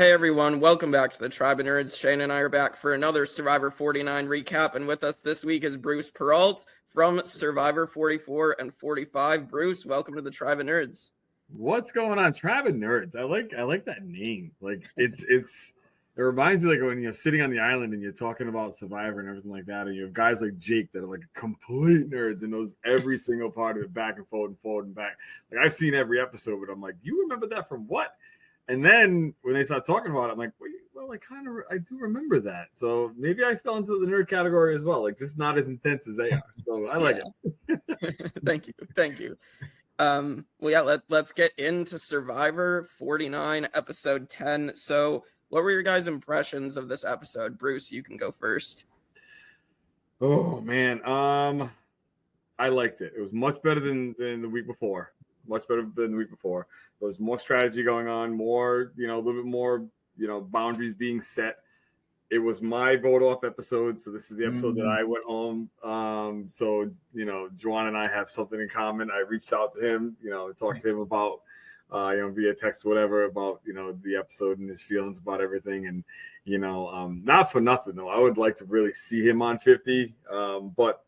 Hey everyone, welcome back to the Tribe of Nerds. Shane and I are back for another Survivor 49 recap, and with us this week is Bruce Perreault from Survivor 44 and 45. Bruce, welcome to the Tribe of Nerds. What's going on, Tribe of Nerds? I like that name. Like it reminds me like when you're sitting on the island and you're talking about Survivor and everything like that, and you have guys like Jake that are like complete nerds and knows every single part of it back and forward and back. Like I've seen every episode, but I'm like, you remember that from what? And then when they start talking about it, I'm like, well, I do remember that. So maybe I fell into the nerd category as well. Like just not as intense as they are. So I like it. Thank you. Let's get into Survivor 49, episode 10. So what were your guys' impressions of this episode? Bruce, you can go first. Oh man. I liked it. It was much better than the week before. Much better than the week before. There was more strategy going on, more, a little bit more, boundaries being set. It was my vote off episode. So this is the episode that I went home. So, Juwan and I have something in common. I reached out to him, talked to him about, via text, whatever, about, the episode and his feelings about everything. And, not for nothing though. I would like to really see him on 50. But,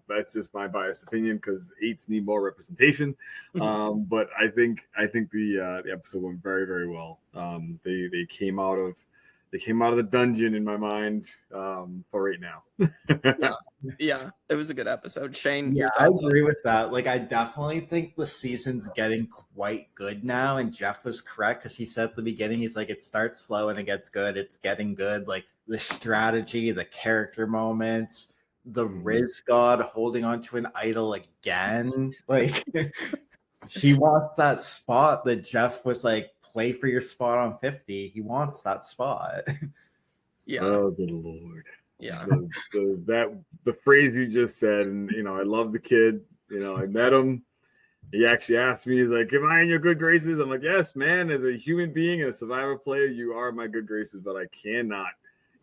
that's just my biased opinion because 8s need more representation. But I think the episode went very, very well. They came out of the dungeon in my mind for right now. Yeah, it was a good episode. Shane, yeah, I agree with that. Like, I definitely think the season's getting quite good now. And Jeff was correct because he said at the beginning, he's like, it starts slow and it gets good. It's getting good. Like the strategy, the character moments, the Riz God holding on to an idol again. Like, he wants that spot that Jeff was like, play for your spot on 50. He wants that spot. Yeah. Oh, good Lord. Yeah. The phrase you just said, and I love the kid. I met him. He actually asked me, he's like, am I in your good graces? I'm like, yes, man. As a human being and a Survivor player, you are in my good graces, but I cannot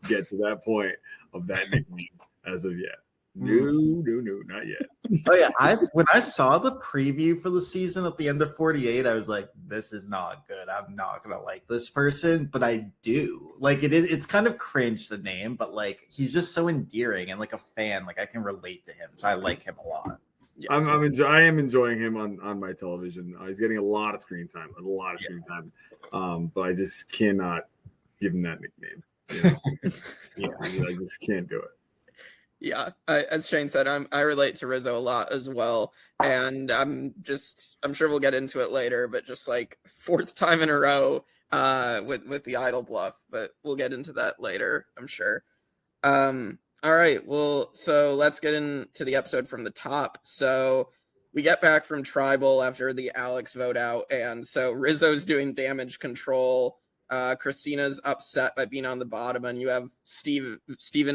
get to that point of that nickname as of yet. No, not yet. Oh yeah, when I saw the preview for the season at the end of 48, I was like, this is not good. I'm not gonna like this person, but I do. Like it's kind of cringe, the name, but like he's just so endearing and like a fan, like I can relate to him. So I like him a lot. Yeah. I am enjoying him on my television. He's getting a lot of screen time, but I just cannot give him that nickname. I just can't do it. Yeah, as Shane said, I relate to Rizo a lot as well, and I'm sure we'll get into it later, but just like 4th time in a row with the idol bluff, but we'll get into that later, I'm sure. All right, well, so let's get into the episode from the top. So we get back from Tribal after the Alex vote out, and so Rizzo's doing damage control. Christina's upset by being on the bottom, and you have Steven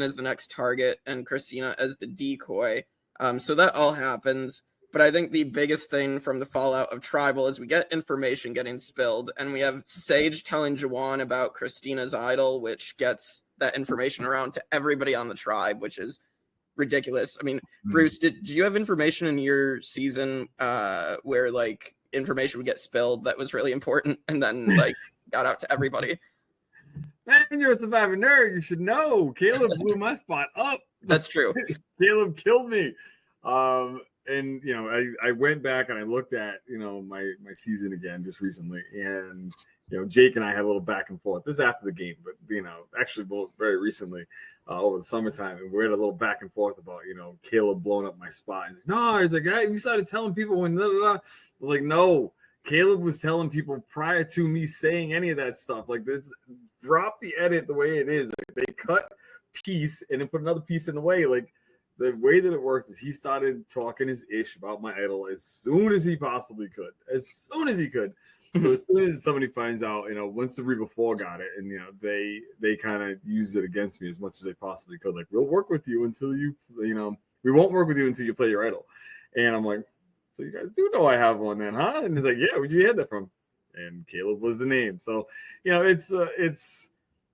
as the next target and Christina as the decoy. So that all happens. But I think the biggest thing from the fallout of Tribal is we get information getting spilled, and we have Sage telling Juwan about Christina's idol, which gets that information around to everybody on the tribe, which is ridiculous. I mean, Bruce, did you have information in your season where like information would get spilled that was really important and then like got out to everybody? Man, you're a Survivor nerd. You should know. Caleb blew my spot up. That's true. Caleb killed me. And I went back and I looked at my season again just recently, and Jake and I had a little back and forth. This is after the game, but actually both very recently over the summertime, and we had a little back and forth about Caleb blowing up my spot. And he's like, hey, you started telling people when blah, blah, blah. I was like, no. Caleb was telling people prior to me saying any of that stuff. Like, this, drop the edit the way it is. Like, they cut piece and then put another piece in the way. Like, the way that it worked is he started talking his ish about my idol as soon as he possibly could. As soon as he could. So as soon as somebody finds out, once the Reba 4 got it, and they kind of used it against me as much as they possibly could. Like, we'll work with you until we won't work with you until you play your idol. And I'm like, so you guys do know I have one then, huh? And he's like, yeah, where'd you get that from? And Caleb was the name. So, it's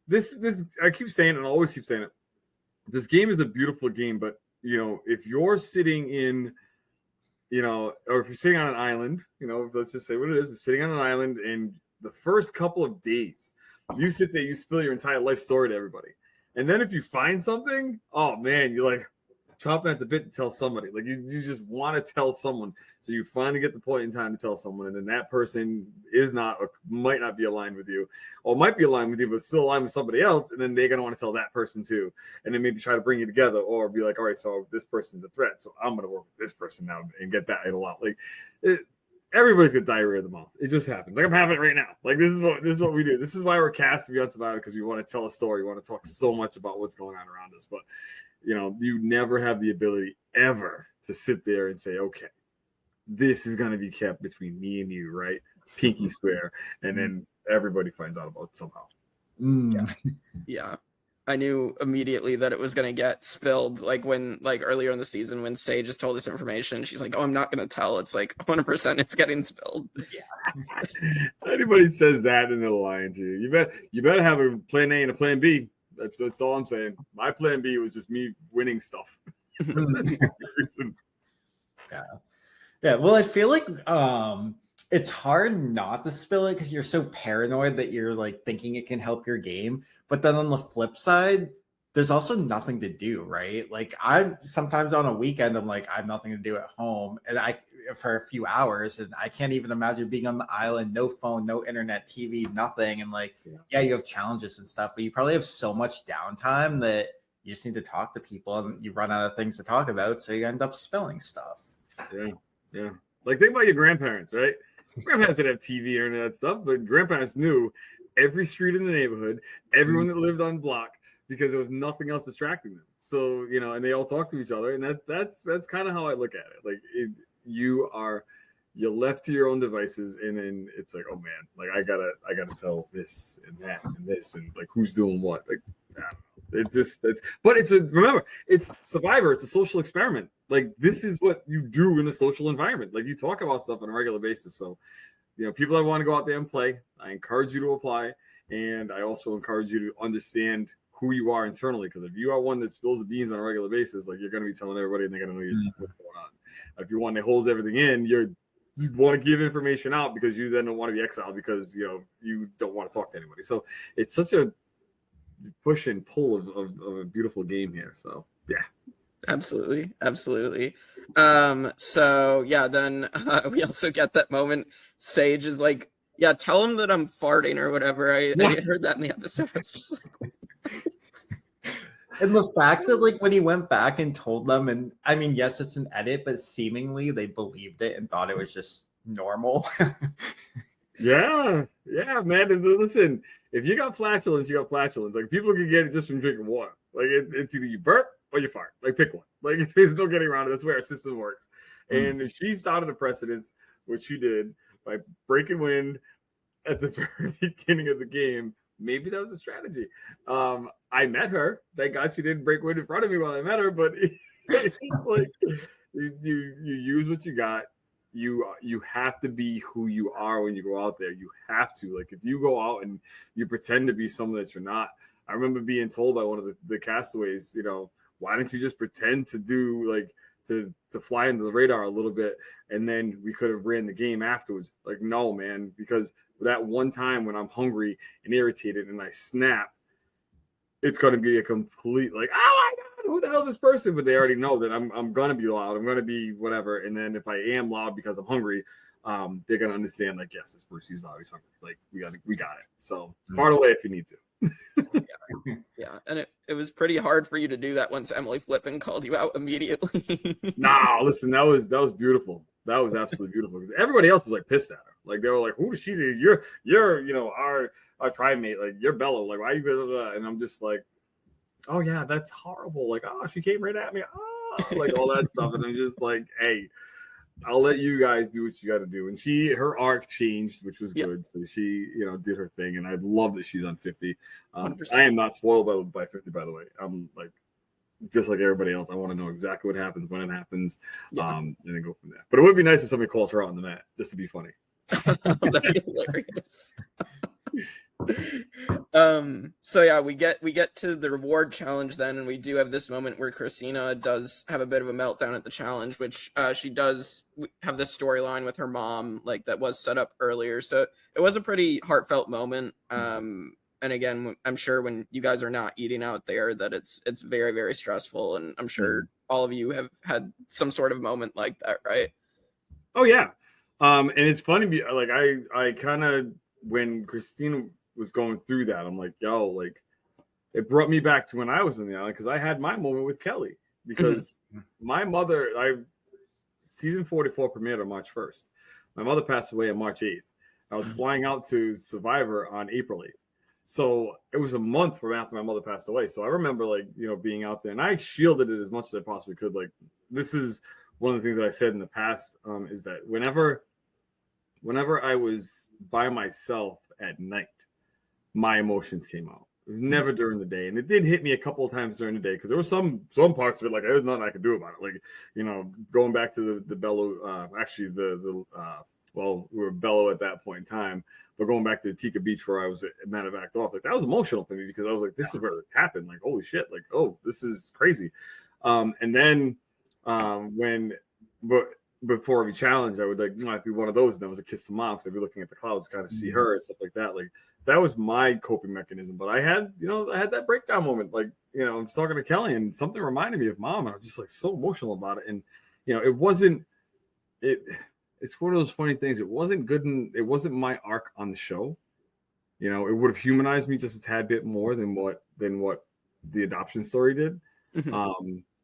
this, I keep saying it and I always keep saying it. This game is a beautiful game, but, if you're sitting in, or if you're sitting on an island, let's just say what it is. We're sitting on an island, and the first couple of days, You sit there, you spill your entire life story to everybody. And then if you find something, oh man, you're like chomping at the bit to tell somebody. Like you just want to tell someone. So you finally get the point in time to tell someone, and then that person is not or might not be aligned with you, or might be aligned with you, but still aligned with somebody else, and then they're gonna want to tell that person too. And then maybe try to bring you together, or be like, all right, so this person's a threat, so I'm gonna work with this person now and get that a lot. Like everybody's got diarrhea of the mouth. It just happens. Like I'm having it right now. Like this is what we do. This is why we're cast to be honest about it, because we want to tell a story. We want to talk so much about what's going on around us. But you never have the ability ever to sit there and say, okay, this is gonna be kept between me and you, right? Pinky swear, and then everybody finds out about it somehow. Yeah. I knew immediately that it was going to get spilled. Like earlier in the season when Sage just told this information, she's like, oh, I'm not going to tell. It's like 100% it's getting spilled. Yeah. Anybody says that and they're lying to you. You better have a plan A and a plan B. That's all I'm saying. My plan B was just me winning stuff. Yeah. Well, I feel like it's hard not to spill it because you're so paranoid that you're like thinking it can help your game. But then on the flip side, there's also nothing to do, right? Like I'm sometimes on a weekend, I'm like, I have nothing to do at home, and for a few hours, and I can't even imagine being on the island, no phone, no internet, TV, nothing. And like, yeah, you have challenges and stuff, but you probably have so much downtime that you just need to talk to people, and you run out of things to talk about, so you end up spilling stuff. Yeah. Like think about your grandparents, right? Grandparents didn't have TV or any of that stuff, but grandparents knew every street in the neighborhood, everyone that lived on block, because there was nothing else distracting them. So, and they all talk to each other. And that's kind of how I look at it. Like you're left to your own devices, and then it's like, oh man, like I gotta tell this and that and this, and like who's doing what. Like remember, it's Survivor, it's a social experiment. Like this is what you do in a social environment. Like you talk about stuff on a regular basis. So people that want to go out there and play, I encourage you to apply, and I also encourage you to understand who you are internally, because if you are one that spills the beans on a regular basis, like you're going to be telling everybody, and they're going to know what's going on. If you're one that holds everything in, you want to give information out because you then don't want to be exiled because you don't want to talk to anybody. So it's such a push and pull of a beautiful game here. So yeah. Absolutely. So yeah, then we also get that moment. Sage is like, yeah, tell him that I'm farting or whatever. I heard that in the episode. I was just like, and the fact that like when he went back and told them, and I mean, yes, it's an edit, but seemingly they believed it and thought it was just normal. Yeah, man. And listen, if you got flatulence, you got flatulence. Like people can get it just from drinking water. Like it's either you burp or you fart. Like pick one. Like there's no getting around it. That's where our system works. And if she started a precedent, which she did by breaking wind at the very beginning of the game, maybe that was a strategy. I met her. Thank God she didn't break wind in front of me while I met her. But it's like you use what you got. You have to be who you are when you go out there. You have to. Like if you go out and you pretend to be someone that you're not. I remember being told by one of the castaways, why don't you just pretend to do like to fly into the radar a little bit, and then we could have ran the game afterwards. Like, no, man, because that one time when I'm hungry and irritated and I snap, it's going to be a complete like, oh my God, who the hell is this person? But they already know that I'm going to be loud. I'm going to be whatever. And then if I am loud because I'm hungry, they're going to understand like, yes, this person, he's loud, he's hungry. Like we got it. So fart away if you need to. Yeah, and it was pretty hard for you to do that once Emily Flippin called you out immediately. Nah, listen, that was beautiful. That was absolutely beautiful because everybody else was like pissed at her. Like they were like, "Who does she do? You're our primate. Like you're Bello. Like why you?" Blah, blah, blah. And I'm just like, "Oh yeah, that's horrible. Like she came right at me. Like all that stuff." And I'm just like, "Hey, I'll let you guys do what you got to do." And her arc changed, which was good. So she, did her thing. And I love that she's on 50. I am not spoiled by 50, by the way. I'm like, just like everybody else, I want to know exactly what happens, when it happens, and then go from there. But it would be nice if somebody calls her out on the mat just to be funny. That'd be hilarious. So yeah, we get to the reward challenge then, and we do have this moment where Christina does have a bit of a meltdown at the challenge, which she does have this storyline with her mom, like that was set up earlier. So it was a pretty heartfelt moment. And again, I'm sure when you guys are not eating out there that it's very, very stressful. And I'm sure all of you have had some sort of moment like that, right? Oh yeah. And it's funny, like I kind of, when Christina was going through that, I'm like, yo, like it brought me back to when I was in the island, because I had my moment with Kelly, because my mother, season 44 premiered on March 1st. My mother passed away on March 8th. I was flying out to Survivor on April 8th. So it was a month from after my mother passed away. So I remember, like, you know, being out there, and I shielded it as much as I possibly could. Like, this is one of the things that I said in the past, is that whenever I was by myself at night, my emotions came out. It was never during the day, and it did hit me a couple of times during the day, because there were some parts of it, like, there's nothing I could do about it. Like, you know, going back to the Bello, actually well, we were Bello at that point in time, but going back to the Tika Beach where I was medevacked off, like, that was emotional for me, because I was like, this is where it happened. Like, holy shit, like, oh, this is crazy. And then before every challenge, I would, like, you know, I'd do one of those, and that was a kiss to mom, because I'd be looking at the clouds, kind of see her and stuff like that. Like, that was my coping mechanism. But I had that breakdown moment. Like, you know, I was talking to Kelly, and something reminded me of mom. I was just, like, so emotional about it. And, you know, it's one of those funny things. It wasn't good, and it wasn't my arc on the show. You know, it would have humanized me just a tad bit more than what the adoption story did.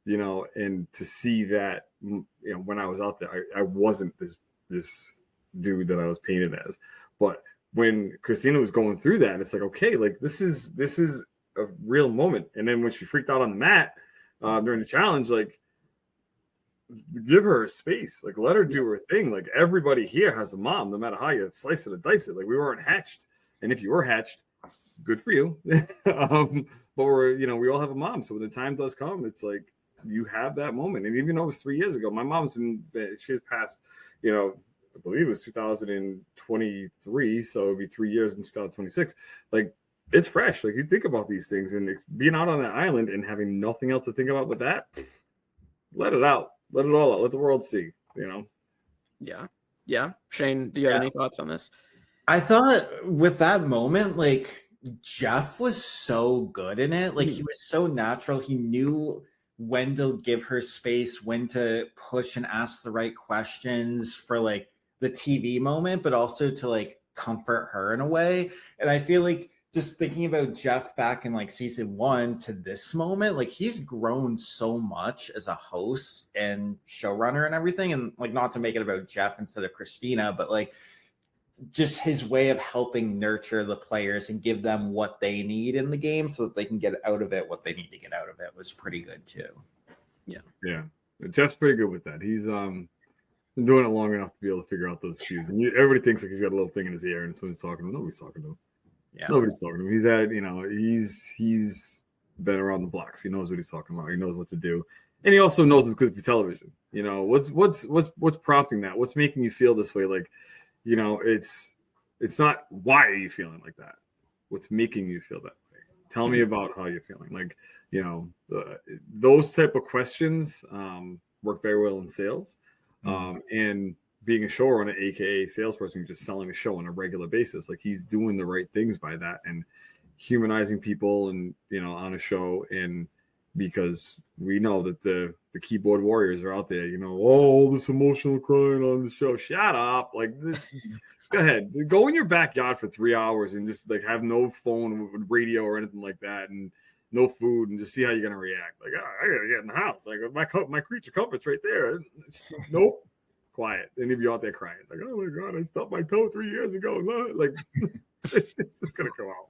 You know, and to see that, you know, when I was out there, I wasn't this dude that I was painted as. But when Christina was going through that, it's like, okay, like, this is a real moment. And then when she freaked out on the mat during the challenge, like, give her a space, like, let her do her thing. Like, everybody here has a mom, no matter how you slice it or dice it. Like, we weren't hatched, and if you were hatched, good for you. But we all have a mom. So when the time does come, it's like, you have that moment. And even though it was 3 years ago, my mom's she has passed, you know, I believe it was 2023, so it'll be 3 years in 2026. Like, it's fresh. Like, you think about these things, and being out on that island and having nothing else to think about with that, let it out. Let it all out. Let the world see, you know? Yeah. Shane, do you have any thoughts on this? I thought with that moment, like, Jeff was so good in it. Like, he was so natural. He knew when to give her space, when to push and ask the right questions for, like, the TV moment, but also to, like, comfort her in a way. And I feel like, just thinking about Jeff back in, like, season 1 to this moment, like, he's grown so much as a host and showrunner and everything. And, like, not to make it about Jeff instead of Christina, but, like, just his way of helping nurture the players and give them what they need in the game so that they can get out of it what they need to get out of it was pretty good too. Yeah. Jeff's pretty good with that. He's been doing it long enough to be able to figure out those cues. And everybody thinks, like, he's got a little thing in his ear, and someone's talking to him. Nobody's talking to him. Nobody's talking to him. He's at, you know, he's been around the blocks. He knows what he's talking about. He knows what to do, and he also knows what's good for television. You know, what's prompting that? What's making you feel this way? Like, you know, it's not why are you feeling like that? What's making you feel that way? Tell me about how you're feeling. Like, you know, those type of questions work very well in sales, and being a showrunner, aka salesperson, just selling a show on a regular basis. Like, he's doing the right things by that and humanizing people, and, you know, on a show. And because we know that the keyboard warriors are out there, you know, all this emotional crying on the show. Shut up. Like, go ahead, go in your backyard for 3 hours and just, like, have no phone with radio or anything like that, and no food, and just see how you're gonna react. Like, oh, I gotta get in the house. Like, my creature comfort's right there. Nope. Quiet. And he'd be out there crying, like, oh my god, I stubbed my toe 3 years ago. Like, it's just gonna come out.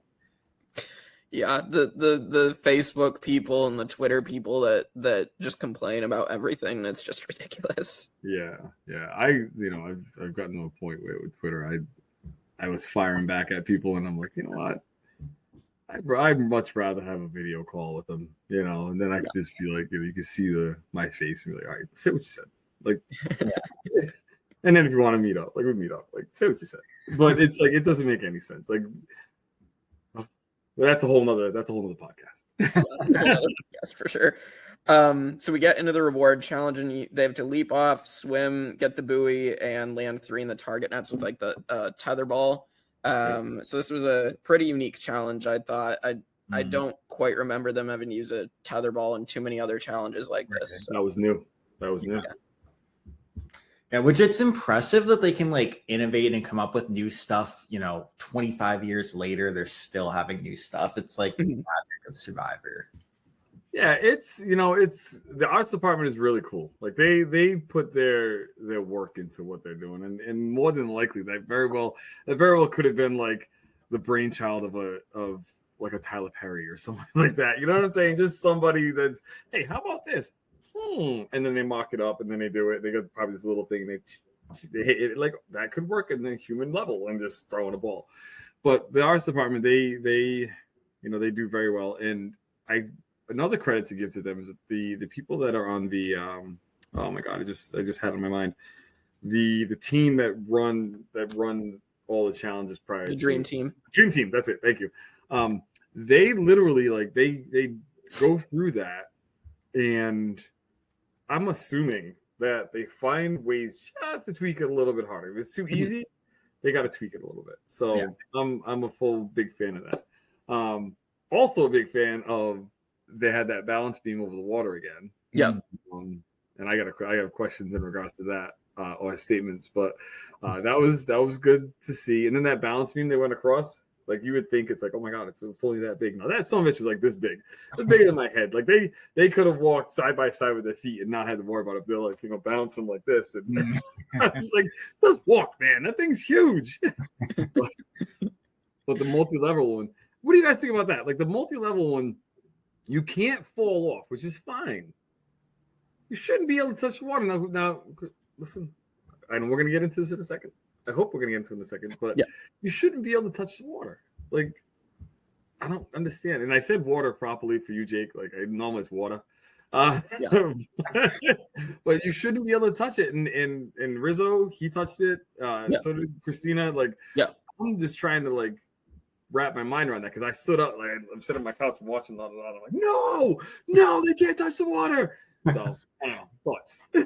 Yeah, the Facebook people and the Twitter people that just complain about everything, that's just ridiculous. Yeah. I've gotten to a point where with Twitter, I was firing back at people, and I'm like, you know what, I'd much rather have a video call with them, you know, and then I could just be like, you know, you can see my face and be like, all right, say what you said. Like, and then if you want to meet up, like, we meet up, like, say what you said. But it's like, it doesn't make any sense. Like, that's a whole nother podcast. Yes, for sure. So we get into the reward challenge, and they have to leap off, swim, get the buoy, and land 3 in the target nets with, like, the tether ball. So this was a pretty unique challenge, I thought. I don't quite remember them having used a tetherball in too many other challenges like this. That was new. Yeah, which it's impressive that they can like innovate and come up with new stuff. 25 years later, they're still having new stuff. It's like the magic of Survivor. Yeah, it's the arts department is really cool. Like they put their work into what they're doing, and more than likely that very well could have been like the brainchild of like a Tyler Perry or something like that. You know what I'm saying? Just somebody that's, hey, how about this? And then they mock it up, and then they do it. They got probably this little thing, and they hit it like that could work in the human level, and just throwing a ball. But the arts department, they do very well. And another credit to give to them is that the people that are on the oh my god, I just had it in my mind, the team that run all the challenges prior the to Dream Team. Dream Team, that's it. Thank you. They literally like they go through that, and I'm assuming that they find ways just to tweak it a little bit harder. If it's too easy, they got to tweak it a little bit. So yeah. I'm a full big fan of that. Also a big fan of they had that balance beam over the water again. Yeah. And I got questions in regards to that or statements, but that was good to see. And then that balance beam they went across. Like you would think it's like, oh my god, it's only that big. No, that son of a bitch was like this big. It's bigger than my head. Like they could have walked side by side with their feet and not had to worry about it. They're like, bouncing like this. And I'm just like, just walk, man. That thing's huge. But the multi-level one, what do you guys think about that? Like the multi-level one, you can't fall off, which is fine. You shouldn't be able to touch the water. Now listen, I know we're gonna get into this in a second. I hope we're going to get into it in a second, but you shouldn't be able to touch the water. Like, I don't understand. And I said water properly for you, Jake. Like, I normally it's water. But you shouldn't be able to touch it. And Rizo, he touched it. So did Christina. Like, I'm just trying to, like, wrap my mind around that because I stood up. Like, I'm sitting on my couch and watching that. I'm like, no, they can't touch the water. So, I don't know. Thoughts? I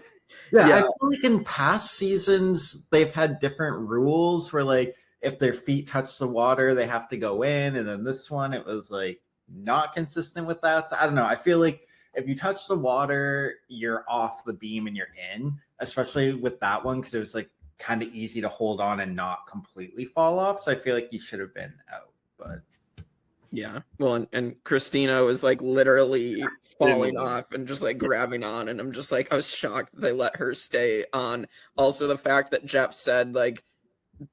feel like in past seasons they've had different rules where like if their feet touch the water they have to go in, and then this one it was like not consistent with that. So I don't know. I feel like if you touch the water you're off the beam and you're in, especially with that one because it was like kind of easy to hold on and not completely fall off. So I feel like you should have been out. But yeah, well, and Christina was like literally falling off and just like grabbing on, and I'm just like, I was shocked they let her stay on. Also, the fact that Jeff said like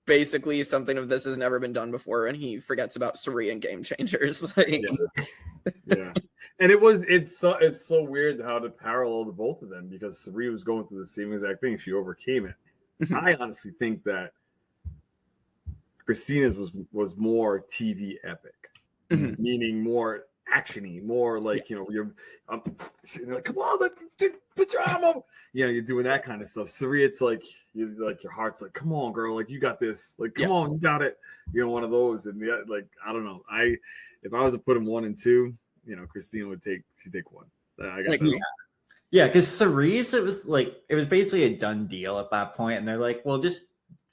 basically something of this has never been done before, and he forgets about Suri and Game Changers. Like, yeah. And it's so weird how to parallel the both of them because Suri was going through the same exact thing. She overcame it. I honestly think that Christina's was more TV epic. Meaning more actiony, more like you're like, come on, let's put your arm up. You're doing that kind of stuff. Suri, it's like your heart's like, come on, girl, like you got this, like come on, you got it. One of those. And like I don't know, if I was to put them 1 and 2, Christina she'd take 1. I got that. Yeah, because Cerise, it was basically a done deal at that point, and they're like, well, just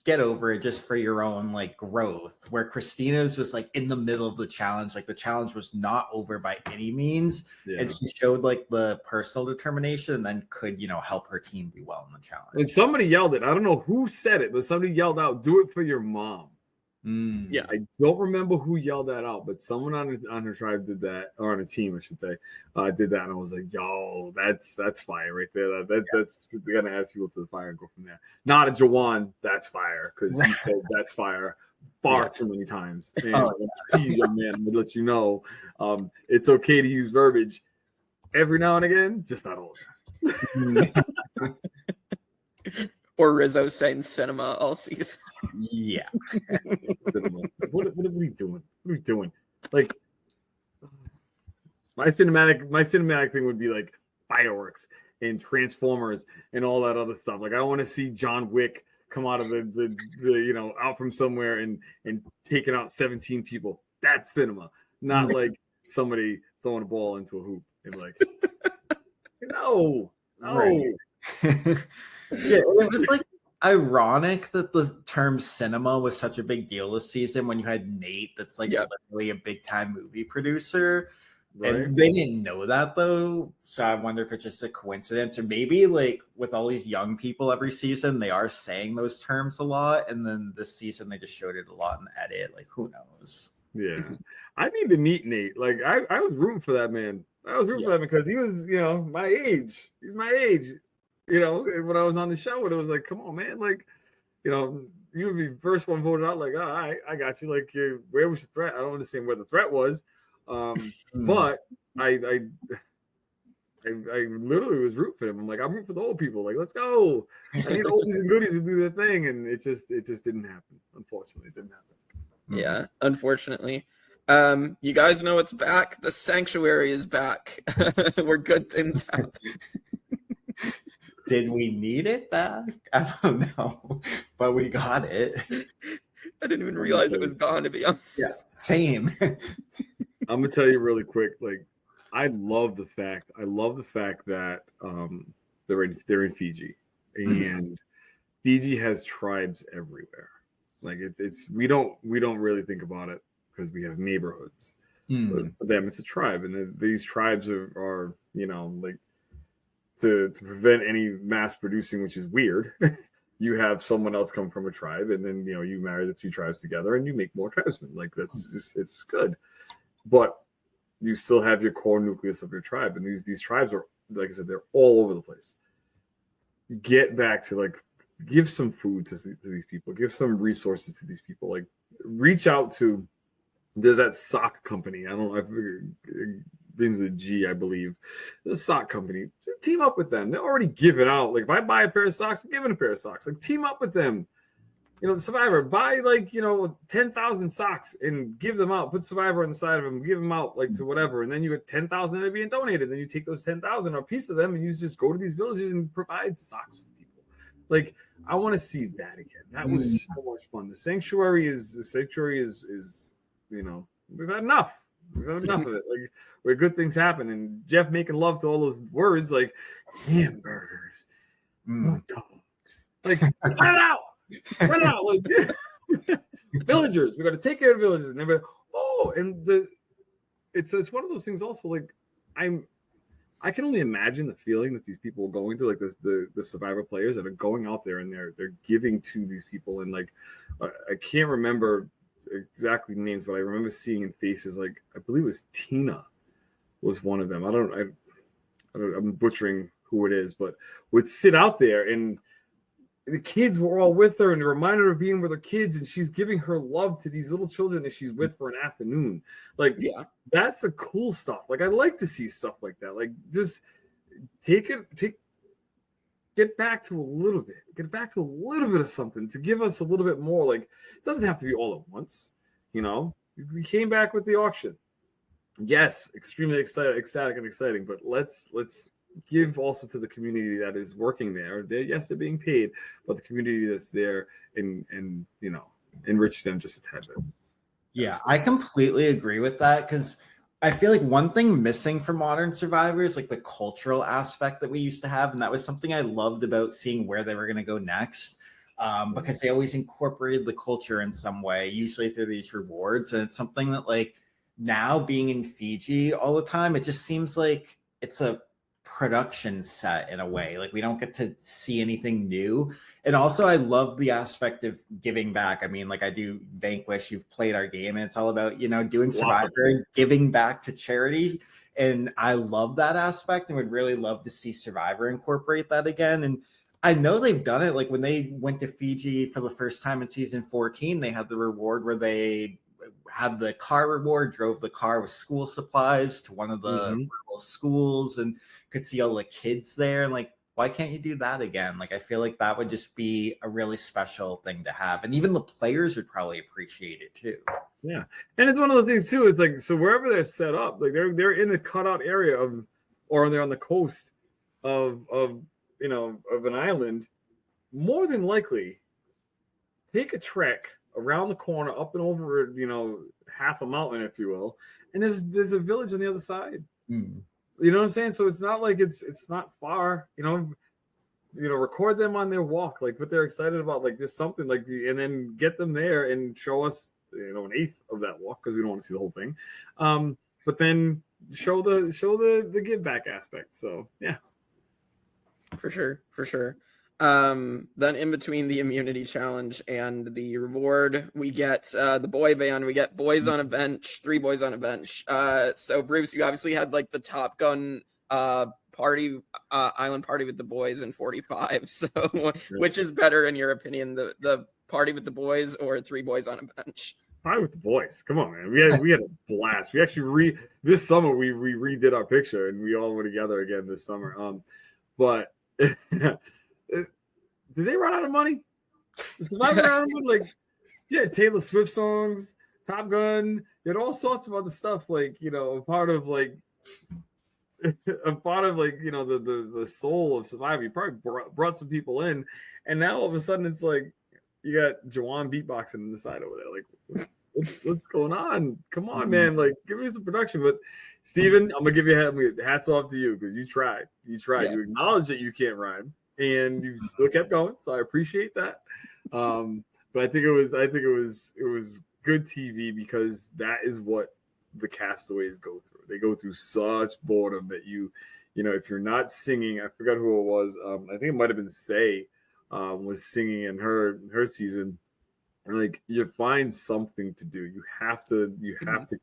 get over it just for your own like growth, where Christina's was like in the middle of the challenge, like the challenge was not over by any means, and she showed like the personal determination and then could help her team do well in the challenge. And somebody yelled it, I don't know who said it, but somebody yelled out, do it for your mom. I don't remember who yelled that out, but someone on her tribe did that, or on a team I should say, did that, and I was like, yo, that's fire right there. That's gonna add fuel to the fire and go from there. Not a Jawan, that's fire, because he said that's fire far too many times. And young man, I'm gonna let you know, it's okay to use verbiage every now and again, just not all the time. Or Rizzo saying cinema all season. Yeah. What are we doing? What are we doing? Like my cinematic thing would be like fireworks and Transformers and all that other stuff. Like I want to see John Wick come out of the out from somewhere and taking out 17 people. That's cinema. Not like somebody throwing a ball into a hoop and like no. Right. Yeah, it was like ironic that the term cinema was such a big deal this season when you had Nate, that's like Yep. literally a big time movie producer. Right? And they didn't know that though. So I wonder if it's just a coincidence, or maybe like with all these young people every season, they are saying those terms a lot. And then this season they just showed it a lot in the edit. Like, who knows? Yeah. I need to meet Nate. Like I was rooting for that man. I was rooting for that man because he was, my age. He's my age. When I was on the show, and it was like, come on, man. Like, you would be the first one voted out. Like, all right, I got you. Like, where was the threat? I don't understand where the threat was. But I literally was rooting for him. I'm like, I'm rooting for the old people. Like, let's go. I need oldies and goodies to do their thing, and it just didn't happen. Unfortunately, it didn't happen. Yeah, unfortunately. You guys know it's back. The sanctuary is back. Where good things happen. Did we need it back? I don't know, but we got it. I didn't even realize it was gone, to be honest. Yeah, same. I'm gonna tell you really quick. Like, I love the fact that they're in Fiji, and Fiji has tribes everywhere. Like we don't really think about it because we have neighborhoods, but for them it's a tribe, and these tribes are like to prevent any mass producing, which is weird. You have someone else come from a tribe, and then you marry the two tribes together, and you make more tribesmen. Like that's just, it's good, but you still have your core nucleus of your tribe, and these tribes are, like I said, they're all over the place. Get back to like, give some food to these people, give some resources to these people, like reach out to. There's that sock company. I don't know. It begins with a G, I believe. There's a sock company. Team up with them. They're already giving out. Like if I buy a pair of socks, I'm giving a pair of socks. Like team up with them. Survivor, buy 10,000 socks and give them out. Put Survivor on the side of them, give them out like to whatever, and then you get 10,000 that are being donated. Then you take those 10,000 or a piece of them, and you just go to these villages and provide socks for people. Like I want to see that again. That was so much fun. The sanctuary is we've had enough. We've had enough of it. Like where good things happen, and Jeff making love to all those words like hamburgers, dogs. Like let it out. Run out, like villagers. We're gonna take care of villagers, and they're it's one of those things. Also, like I can only imagine the feeling that these people are going through, like the Survivor players that are going out there and they're giving to these people, and like I can't remember exactly names, but I remember seeing in faces like I believe it was Tina was one of them. I'm butchering who it is, but would sit out there and. The kids were all with her, and it reminded her of being with her kids, and she's giving her love to these little children that she's with for an afternoon. Like, yeah, that's a cool stuff. Like, I like to see stuff like that. Like, just get back to a little bit of something to give us a little bit more. Like, it doesn't have to be all at once. We came back with the auction. Yes, extremely ecstatic and exciting, but let's give also to the community that is working there. They're being paid, but the community that's there and enrich them just a tad bit. Yeah, I completely agree with that, because I feel like one thing missing from Modern Survivor is like the cultural aspect that we used to have, and that was something I loved about seeing where they were going to go next, because they always incorporated the culture in some way, usually through these rewards, and it's something that like now being in Fiji all the time, it just seems like it's a production set in a way. Like we don't get to see anything new. And also I love the aspect of giving back. I mean, like I do Vanquish, you've played our game, and it's all about doing Survivor, giving back to charity, and I love that aspect and would really love to see Survivor incorporate that again. And I know they've done it, like when they went to Fiji for the first time in season 14, they had the reward where they had the car reward, drove the car with school supplies to one of the rural schools, and could see all the kids there. And like, why can't you do that again? Like, I feel like that would just be a really special thing to have, and even the players would probably appreciate it too. Yeah, and it's one of those things too. It's like, so wherever they're set up, like they're in the cutout area or they're on the coast of an island. More than likely, take a trek around the corner, up and over, half a mountain, if you will, and there's a village on the other side. You know what I'm saying? So it's not like it's not far. record them on their walk, like what they're excited about, like just something like and then get them there and show us, an eighth of that walk because we don't want to see the whole thing. But then show the give back aspect. So yeah. For sure. Then in between the immunity challenge and the reward, we get the boy band. We get Boys on a Bench, 3 boys on a bench. So Bruce, you obviously had like the Top Gun party, island party with the boys in 45. So which is better in your opinion, the party with the boys or 3 boys on a bench? Party with the boys. Come on, man. We had a blast. We actually this summer we redid our picture and we all were together again this summer. But did they run out of money? Did Survivor run out of money? Like, yeah, Taylor Swift songs, Top Gun, you had all sorts of other stuff. Like, a part of the soul of Survivor. You probably brought some people in, and now all of a sudden it's like you got Jawan beatboxing on the side over there. Like, what's going on? Come on, man! Like, give me some production. But Steven, I'm gonna give you hats off to you because you tried. Yeah. You acknowledged that you can't rhyme, and you still kept going. So I appreciate that. But I think it was good TV because that is what the castaways go through. They go through such boredom that if you're not singing, I forgot who it was. I think it might have been Say was singing in her season. Like, you find something to do. You have to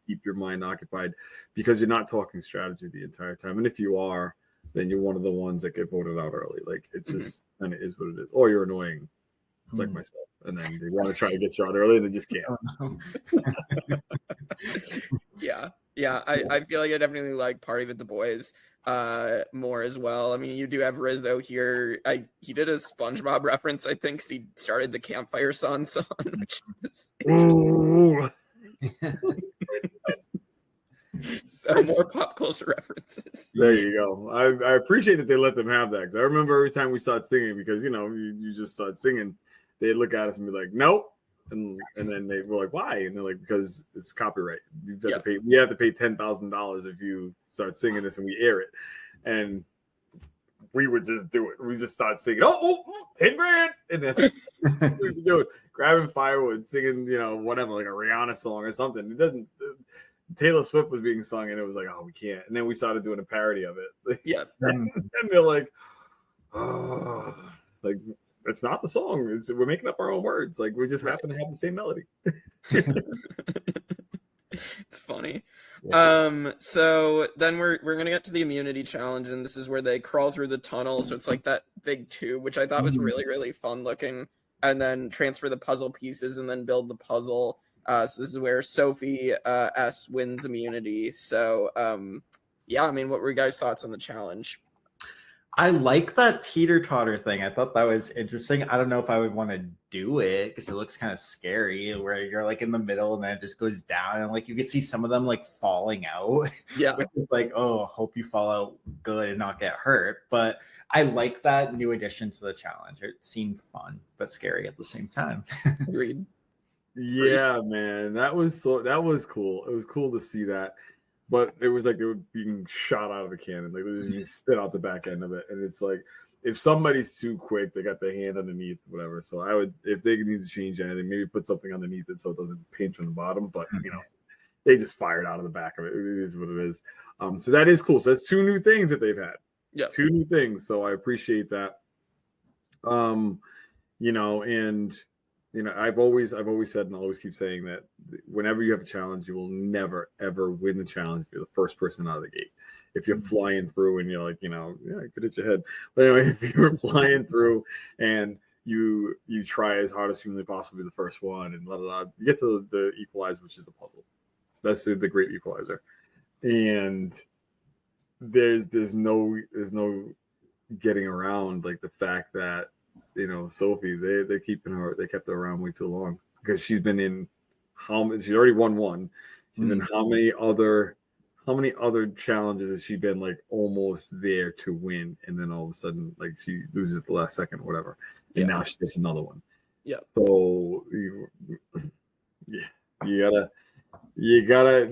keep your mind occupied because you're not talking strategy the entire time. And if you are, then you're one of the ones that get voted out early. Like, it's just kind of is what it is. Or you're annoying, like myself. And then they want to try to get you out early and they just can't. Yeah. I feel like I definitely like Party with the Boys more as well. I mean, you do have Rizo here. He did a SpongeBob reference, I think, because he started the Campfire Song, which is interesting. So more pop culture references. There you go. I appreciate that they let them have that because I remember every time we started singing, because you just started singing, they'd look at us and be like, nope. And then they were like, why? And they're like, because it's copyright. You have to pay. We have to pay $10,000 if you start singing this and we air it. And we would just do it. We just start singing. Oh, $10,000, and that's what we would do it. Grabbing firewood, singing, whatever, like a Rihanna song or something. It doesn't. Taylor Swift was being sung, and it was like, oh, we can't. And then we started doing a parody of it. Yeah. And they're like, oh, like. It's not the song. We're making up our own words. Like, we just happen to have the same melody. It's funny. Yeah. So then we're gonna get to the immunity challenge, and this is where they crawl through the tunnel. So it's like that big tube, which I thought was really, really fun looking, and then transfer the puzzle pieces and then build the puzzle. So this is where Sophie S wins immunity. So yeah, I mean, what were you guys' thoughts on the challenge? I like that teeter-totter thing. I thought that was interesting. I don't know if I would want to do it because it looks kind of scary where you're like in the middle and then it just goes down. And like you can see some of them like falling out. Yeah. Which is like, oh, hope you fall out good and not get hurt. But I like that new addition to the challenge. It seemed fun, but scary at the same time. Agreed. Yeah, man. That was cool. It was cool to see that. But it was like they were being shot out of a cannon. Like, they just spit out the back end of it. And it's like, if somebody's too quick, they got their hand underneath, whatever. So I would, if they need to change anything, maybe put something underneath it so it doesn't pinch from the bottom. But, they just fired out of the back of it. It is what it is. So that is cool. So that's 2 new things that they've had. Yeah. 2 new things. So I appreciate that. I've always said, and I'll always keep saying that whenever you have a challenge, you will never, ever win the challenge if you're the first person out of the gate. If you're flying through and you're like, it could hit your head. But anyway, if you're flying through and you try as hard as humanly possible to be the first one and you get to the equalizer, which is the puzzle. That's the great equalizer. And there's no getting around like the fact that Sophie, they kept her around way too long because she's been in she's already won 1. She's been how many other challenges has she been like almost there to win, and then all of a sudden like she loses at the last second or whatever, and now she gets another one. Yeah. So you gotta You gotta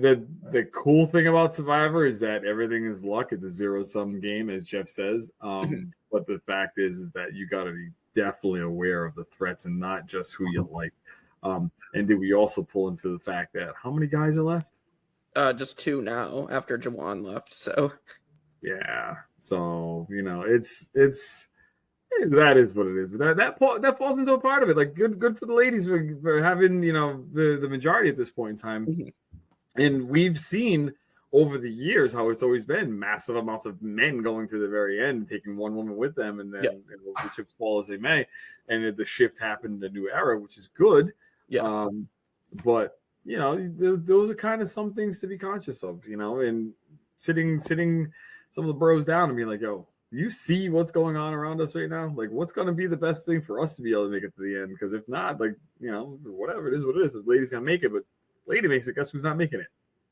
the cool thing about Survivor is that everything is luck. It's a zero-sum game, as Jeff says. But the fact is that you gotta be definitely aware of the threats and not just who you like. And did we also pull into the fact that how many guys are left? Just 2 now after Jawan left. So yeah. So it's that is what it is. That falls into a part of it. Like good for the ladies for having the majority at this point in time. And we've seen over the years how it's always been massive amounts of men going to the very end, taking one woman with them, and then the chips fall as they may. And the shift happened in the new era, which is good. Yeah. But those are kind of some things to be conscious of. And sitting some of the bros down and being like, yo, do you see what's going on around us right now? Like, what's going to be the best thing for us to be able to make it to the end? Because if not, like, whatever it is, what it is. The lady's going to make it, but lady makes it. Guess who's not making it?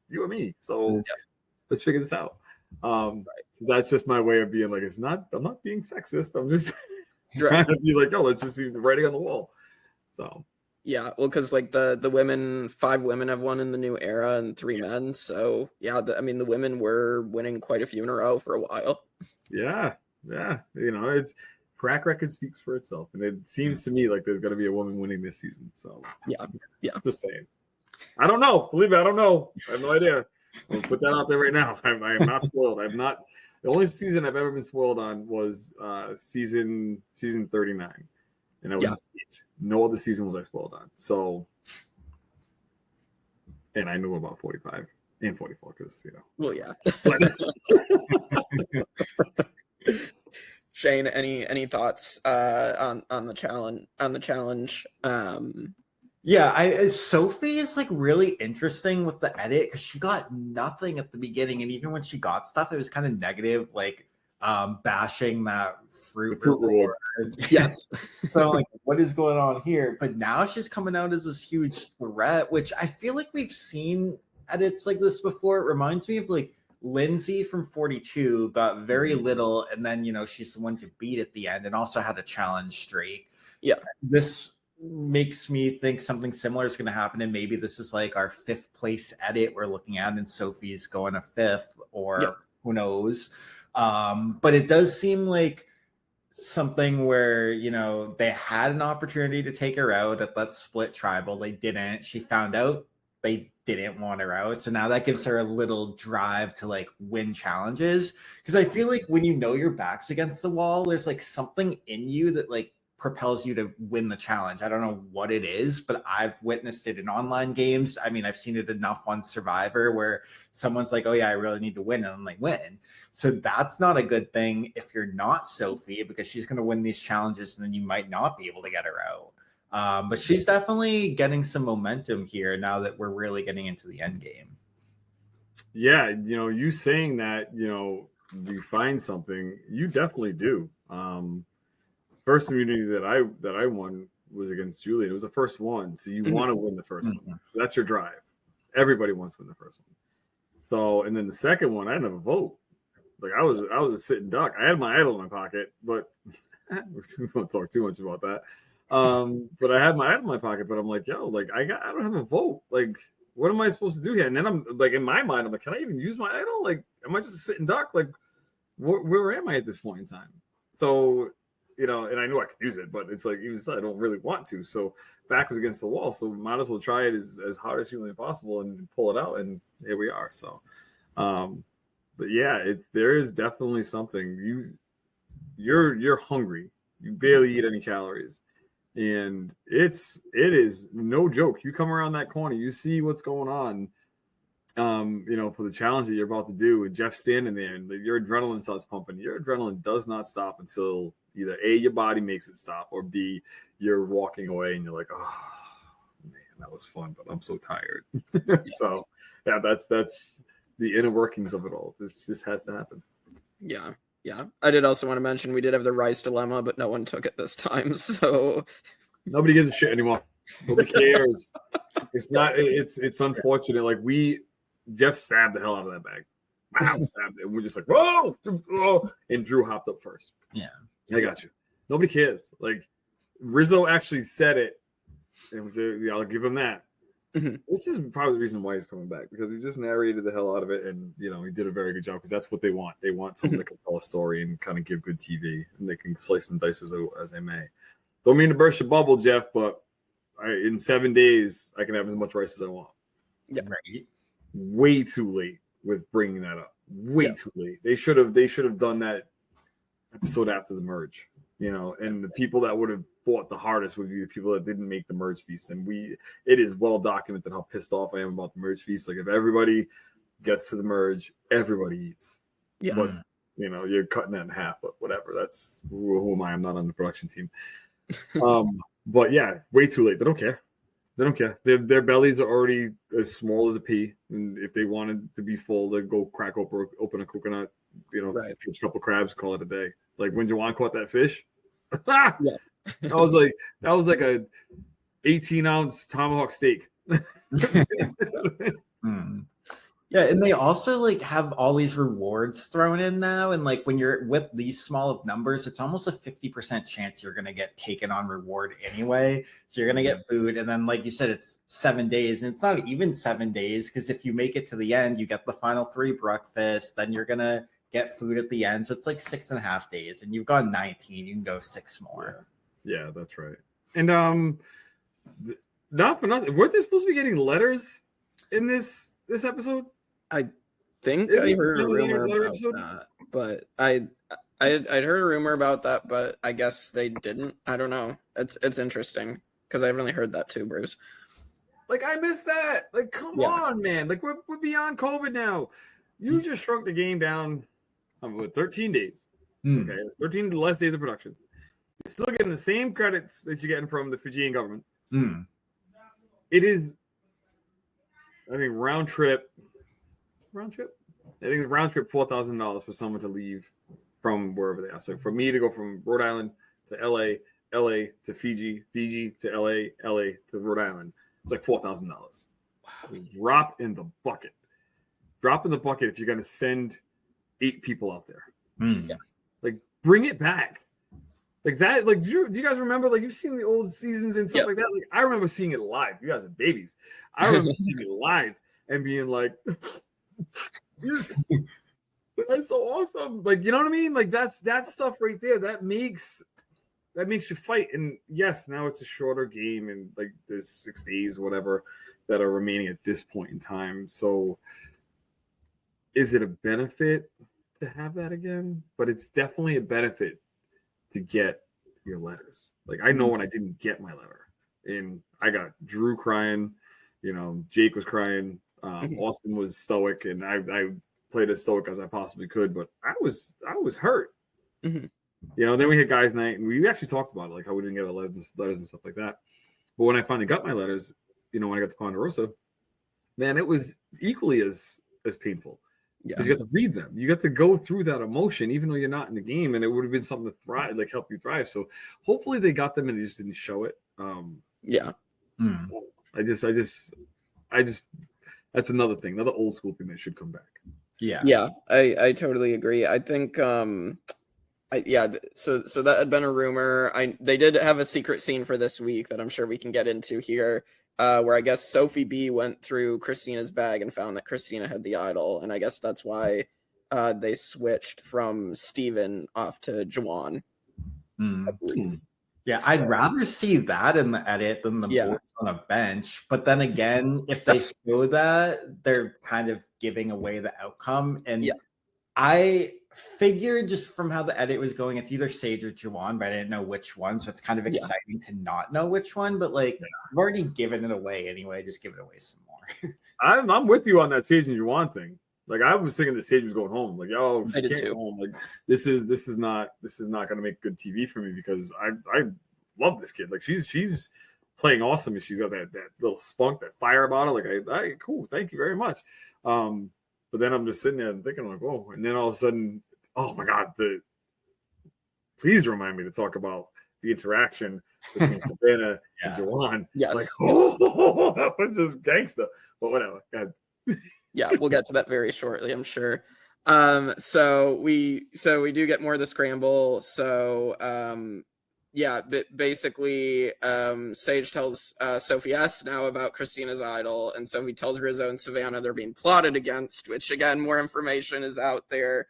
You and me. So let's figure this out. So that's just my way of being like, I'm not being sexist. I'm just trying to be like, let's just see the writing on the wall. So. Yeah, well, because like the women, 5 women have won in the new era and 3 men. So yeah, the women were winning quite a few in a row for a while. Yeah. It's track record speaks for itself, and it seems to me like there's going to be a woman winning this season. So yeah, just saying. I don't know. Believe me, I don't know. I have no idea. I'll put that out there right now. I am not spoiled. I'm not. The only season I've ever been spoiled on was season 39, and that was it. No other season was I spoiled on. So, and I knew about 45 and 44 because Well, yeah. Shane, any thoughts on the challenge? Yeah, Sophie is like really interesting with the edit because she got nothing at the beginning, and even when she got stuff, it was kind of negative, like bashing that fruit reward. Yes. So like, what is going on here? But now she's coming out as this huge threat, which I feel like we've seen edits like this before. It reminds me of like Lindsay from 42 got very little, and then she's the one to beat at the end, and also had a challenge streak. Yeah, this makes me think something similar is going to happen, and maybe this is like our 5th place edit we're looking at, and Sophie's going to 5th, or who knows. But it does seem like something where they had an opportunity to take her out at that split tribal. They didn't. She found out they didn't want her out, so now that gives her a little drive to like win challenges, because I feel like when your back's against the wall, there's like something in you that like propels you to win the challenge. I don't know what it is, but I've witnessed it in online games. I mean, I've seen it enough on Survivor where someone's like, oh yeah, I really need to win, and then they win. So that's not a good thing if you're not Sophie, because she's going to win these challenges and then you might not be able to get her out. But she's definitely getting some momentum here now that we're really getting into the end game. Yeah, you saying that, you find something, you definitely do. First immunity that I won was against Julian. It was the first one, so you want to win the first one. So that's your drive. Everybody wants to win the first one. So, and then the second one, I didn't have a vote. Like I was a sitting duck. I had my idol in my pocket, but we won't talk too much about that. But I had my idol in my pocket, but I'm like, yo, like I don't have a vote. Like, what am I supposed to do here? And then I'm like, in my mind, I'm like, can I even use my idol? Like, am I just a sitting duck? Like, where am I at this point in time? So, and I knew I could use it, but it's like, even still, I don't really want to. So back was against the wall. So might as well try it as hard as humanly possible and pull it out. And here we are. So, but yeah, there is definitely something. You're hungry. You barely eat any calories, and it is no joke. You come around that corner, you see what's going on. For the challenge that you're about to do, and Jeff standing there, and your adrenaline starts pumping. Your adrenaline does not stop until either A, your body makes it stop, or B, you're walking away and you're like, oh man, that was fun, but I'm so tired. So yeah, that's the inner workings of it all. This has to happen. Yeah. I did also want to mention we did have the rice dilemma, but no one took it this time. So nobody gives a shit anymore. Nobody cares. It's unfortunate. Like Jeff stabbed the hell out of that bag. Wow, stabbed it. And we're just like, whoa, and Drew hopped up first. Yeah. I got you. Nobody cares. Like Rizo actually said it. And I'll give him that. This is probably the reason why he's coming back, because he just narrated the hell out of it, and he did a very good job, because that's what they want. They want someone that can tell a story and kind of give good TV, and they can slice and dice as they may. Don't mean to burst your bubble, Jeff, but in 7 days I can have as much rice as I want. Yeah, right. Way too late with bringing that up. Way too late. They should have done that episode after the merge. And the people that would have fought the hardest would be the people that didn't make the merge feast. And it is well documented how pissed off I am about the merge feast. Like, if everybody gets to the merge, everybody eats. Yeah. But you're cutting that in half. But whatever. That's who am I? I'm not on the production team. But yeah, way too late. They don't care. They don't care. Their bellies are already as small as a pea. And if they wanted to be full, they'd go crack open a coconut, Right. catch a couple crabs, call it a day. Like when Jawan caught that fish. Yeah. that was like a 18-ounce tomahawk steak. Yeah, and they also like have all these rewards thrown in now, and like when you're with these small of numbers, it's almost a 50% chance you're gonna get taken on reward anyway. So you're gonna get food, and then like you said, it's 7 days, and it's not even 7 days, because if you make it to the end, you get the final 3 breakfasts, then you're gonna get food at the end. So it's like 6.5 days, and you've gone 19. You can go 6 more. Yeah, that's right. And not for nothing, weren't they supposed to be getting letters in this episode? I think I heard a rumor about that, but I'd heard a rumor about that, but I guess they didn't. I don't know. It's interesting, because I've only heard that too, Bruce. Like, I missed that. Like, come on, man. Like, we're beyond COVID now. You just shrunk the game down 13 days. Okay, it's 13 less days of production. You're still getting the same credits that you're getting from the Fijian government. It is, I think, round trip. I think it's round trip $4,000 for someone to leave from wherever they are. So for me to go from Rhode Island to LA, LA to Fiji, Fiji to LA, LA to Rhode Island, it's like $4,000. Wow. Drop in the bucket. Drop in the bucket if you're going to send 8 people out there. Yeah. Like, bring it back. Like that, like, do you guys remember, like, you've seen the old seasons and stuff like that? Like, I remember seeing it live. You guys are babies. I remember seeing it live and being like, that's so awesome. Like, you know what I mean? Like, that stuff right there, that makes you fight. And yes, now it's a shorter game, and like there's 6 days or whatever that are remaining at this point in time. So is it a benefit to have that again? But it's definitely a benefit to get your letters. Like, I know when I didn't get my letter, and I got Drew crying, Jake was crying, Austin was stoic, and I played as stoic as I possibly could, but I was hurt. Then we had guys' night, and we actually talked about it, like how we didn't get our letters and stuff like that. But when I finally got my letters, when I got to Ponderosa, man, it was equally as painful. Yeah, because you got to read them. You got to go through that emotion, even though you're not in the game, and it would have been something to thrive, like help you thrive. So hopefully they got them and they just didn't show it. I just that's another thing, another old school thing that should come back. Yeah, I totally agree. I think so that had been a rumor. They did have a secret scene for this week that I'm sure we can get into here, where I guess Sophie B went through Christina's bag and found that Christina had the idol, and I guess that's why they switched from Steven off to Juwan. I believe. Yeah, I'd rather see that in the edit than the boys on a bench. But then again, if they show that, they're kind of giving away the outcome. And I figured just from how the edit was going, it's either Sage or Juwan, but I didn't know which one. So it's kind of exciting to not know which one. But like, I've already given it away anyway. Just give it away some more. I'm with you on that Sage and Juwan thing. Like, I was thinking the Sage was going home. Like, I did too. Go home. Like, this is not going to make good TV for me, because I love this kid. Like, she's playing awesome, and she's got that little spunk, that fire about her. Like, I cool, thank you very much. But then I'm just sitting there and thinking, like, whoa. And then all of a sudden, oh my God, please remind me to talk about the interaction between Savannah and Juwan. Yes. Like, oh, that was just gangster. But whatever. Go ahead. Yeah, we'll get to that very shortly, I'm sure. So we do get more of the scramble. So basically, Sage tells Sophie S now about Christina's idol, and Sophie tells Rizo and Savannah they're being plotted against, which again, more information is out there.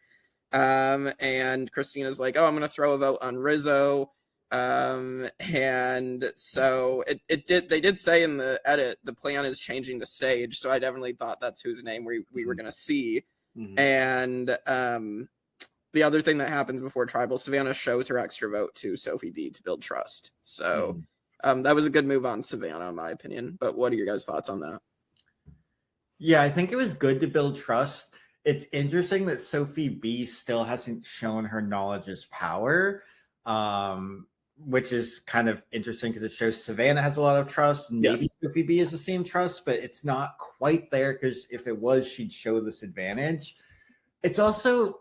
And Christina's like, oh, I'm going to throw a vote on Rizo. And so they did say in the edit, the plan is changing to Sage. So I definitely thought that's whose name we were going to see. Mm-hmm. And, the other thing that happens before Tribal, Savannah shows her extra vote to Sophie B to build trust. So that was a good move on Savannah, in my opinion. But what are your guys' thoughts on that? Yeah, I think it was good to build trust. It's interesting that Sophie B still hasn't shown her knowledge is power, which is kind of interesting because it shows Savannah has a lot of trust. And maybe Sophie B has the same trust, but it's not quite there because if it was, she'd show this advantage. It's also...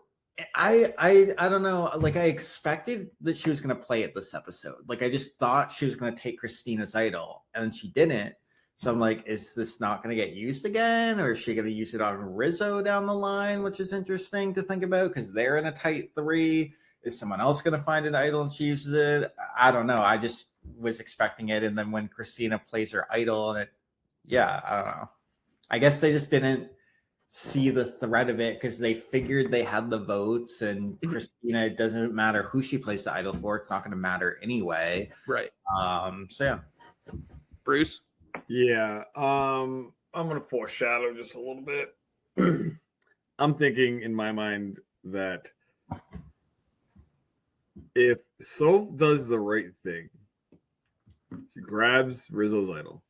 I don't know. Like, I expected that she was going to play it this episode. Like, I just thought she was going to take Christina's idol, and she didn't. So I'm like, is this not going to get used again, or is she going to use it on Rizo down the line, which is interesting to think about because they're in a tight 3. Is someone else going to find an idol and she uses it? I don't know. I just was expecting it, and then when Christina plays her idol, and I don't know. I guess they just didn't see the threat of it because they figured they had the votes, and Christina, it doesn't matter who she plays the idol for, it's not going to matter anyway. Right. So yeah. Bruce? Yeah. I'm gonna foreshadow just a little bit. I'm thinking in my mind that if Soph does the right thing, she grabs Rizzo's idol,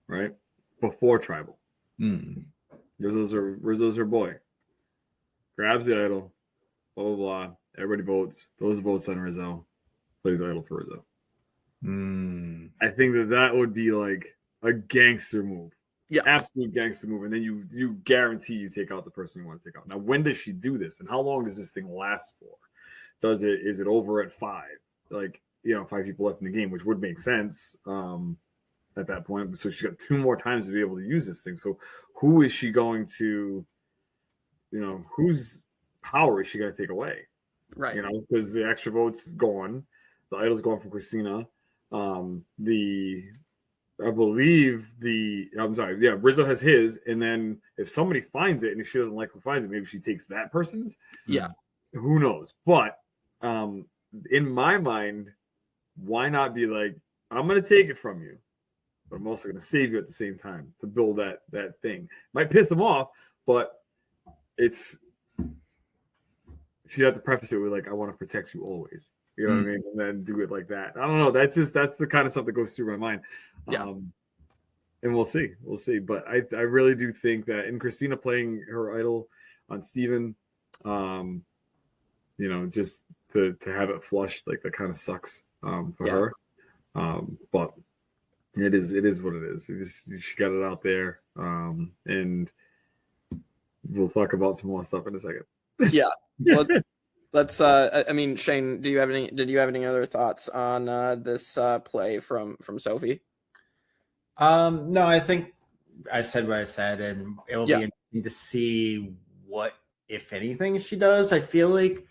right? Before Tribal. Rizzo's her boy. Grabs the idol, blah, blah, blah. Everybody votes. Those votes on Rizo. Plays the idol for Rizo. I think that would be like a gangster move. Yeah. Absolute gangster move. And then you guarantee you take out the person you want to take out. Now, when does she do this? And how long does this thing last for? Is it over at 5? Like, 5 people left in the game, which would make sense. At that point, so she's got 2 more times to be able to use this thing. So who is she going to, whose power is she going to take away? Right. Because the extra vote's gone, the idol's gone from Christina. Rizzo has his, and then if somebody finds it and if she doesn't like who finds it, maybe she takes that person's. Yeah. Who knows? But in my mind, why not be like, I'm going to take it from you, but I'm also going to save you at the same time to build that thing. Might piss them off, but she'd have to preface it with like, I want to protect you always. You know what I mean? And then do it like that. I don't know. That's the kind of stuff that goes through my mind. Yeah. And we'll see. But I really do think that in Christina playing her idol on Steven, just to have it flushed, like that kind of sucks for her. But it is what it is. She got it out there, and we'll talk about some more stuff in a second. Yeah, well, let's. I mean, Shane, did you have any other thoughts on this play from Sophie? No, I think I said what I said, and it will be interesting to see what, if anything, she does. I feel like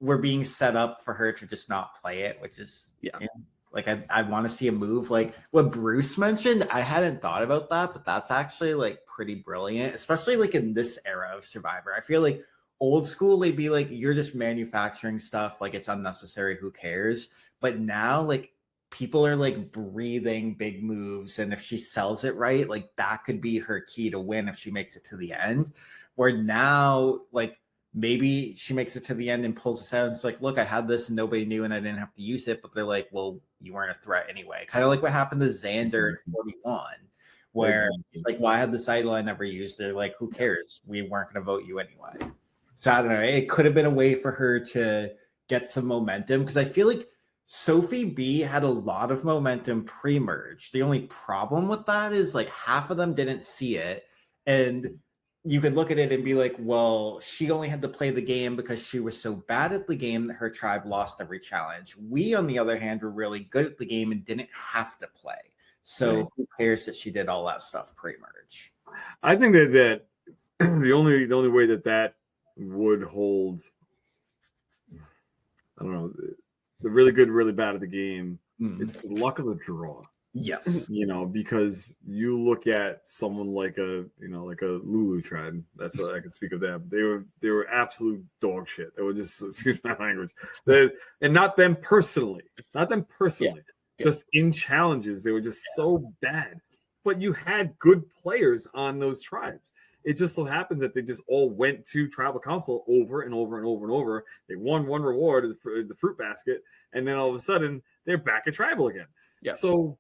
we're being set up for her to just not play it, which is like I want to see a move like what Bruce mentioned. I hadn't thought about that, but that's actually like pretty brilliant, especially like in this era of Survivor. I feel like old school, they'd be like, you're just manufacturing stuff, like it's unnecessary, who cares? But now like people are like breathing big moves, and if she sells it right, like that could be her key to win if she makes it to the end. Where now like maybe she makes it to the end and pulls this out and it's like, look, I had this and nobody knew and I didn't have to use it, but they're like, well, you weren't a threat anyway. Kind of like what happened to Xander in 41, where it's like, well, I had this idol I never used. They're like, who cares? We weren't going to vote you anyway. So I don't know. It could have been a way for her to get some momentum, because I feel like Sophie B had a lot of momentum pre-merge. The only problem with that is like half of them didn't see it. And you could look at it and be like, well, she only had to play the game because she was so bad at the game that her tribe lost every challenge. We, on the other hand, were really good at the game and didn't have to play. So who cares that she did all that stuff pre-merge? I think that the only way that would hold, I don't know, the really good, really bad of the game. Mm. It's the luck of the draw. Yes. Because you look at someone like a Lulu tribe. That's what I can speak of them. They were absolute dog shit. They were just, excuse my language. And not them personally. Yeah. Just in challenges, they were just so bad. But you had good players on those tribes. It just so happens that they just all went to tribal council over and over and over and over. They won one reward, the fruit basket, and then all of a sudden they're back at tribal again. Yeah. So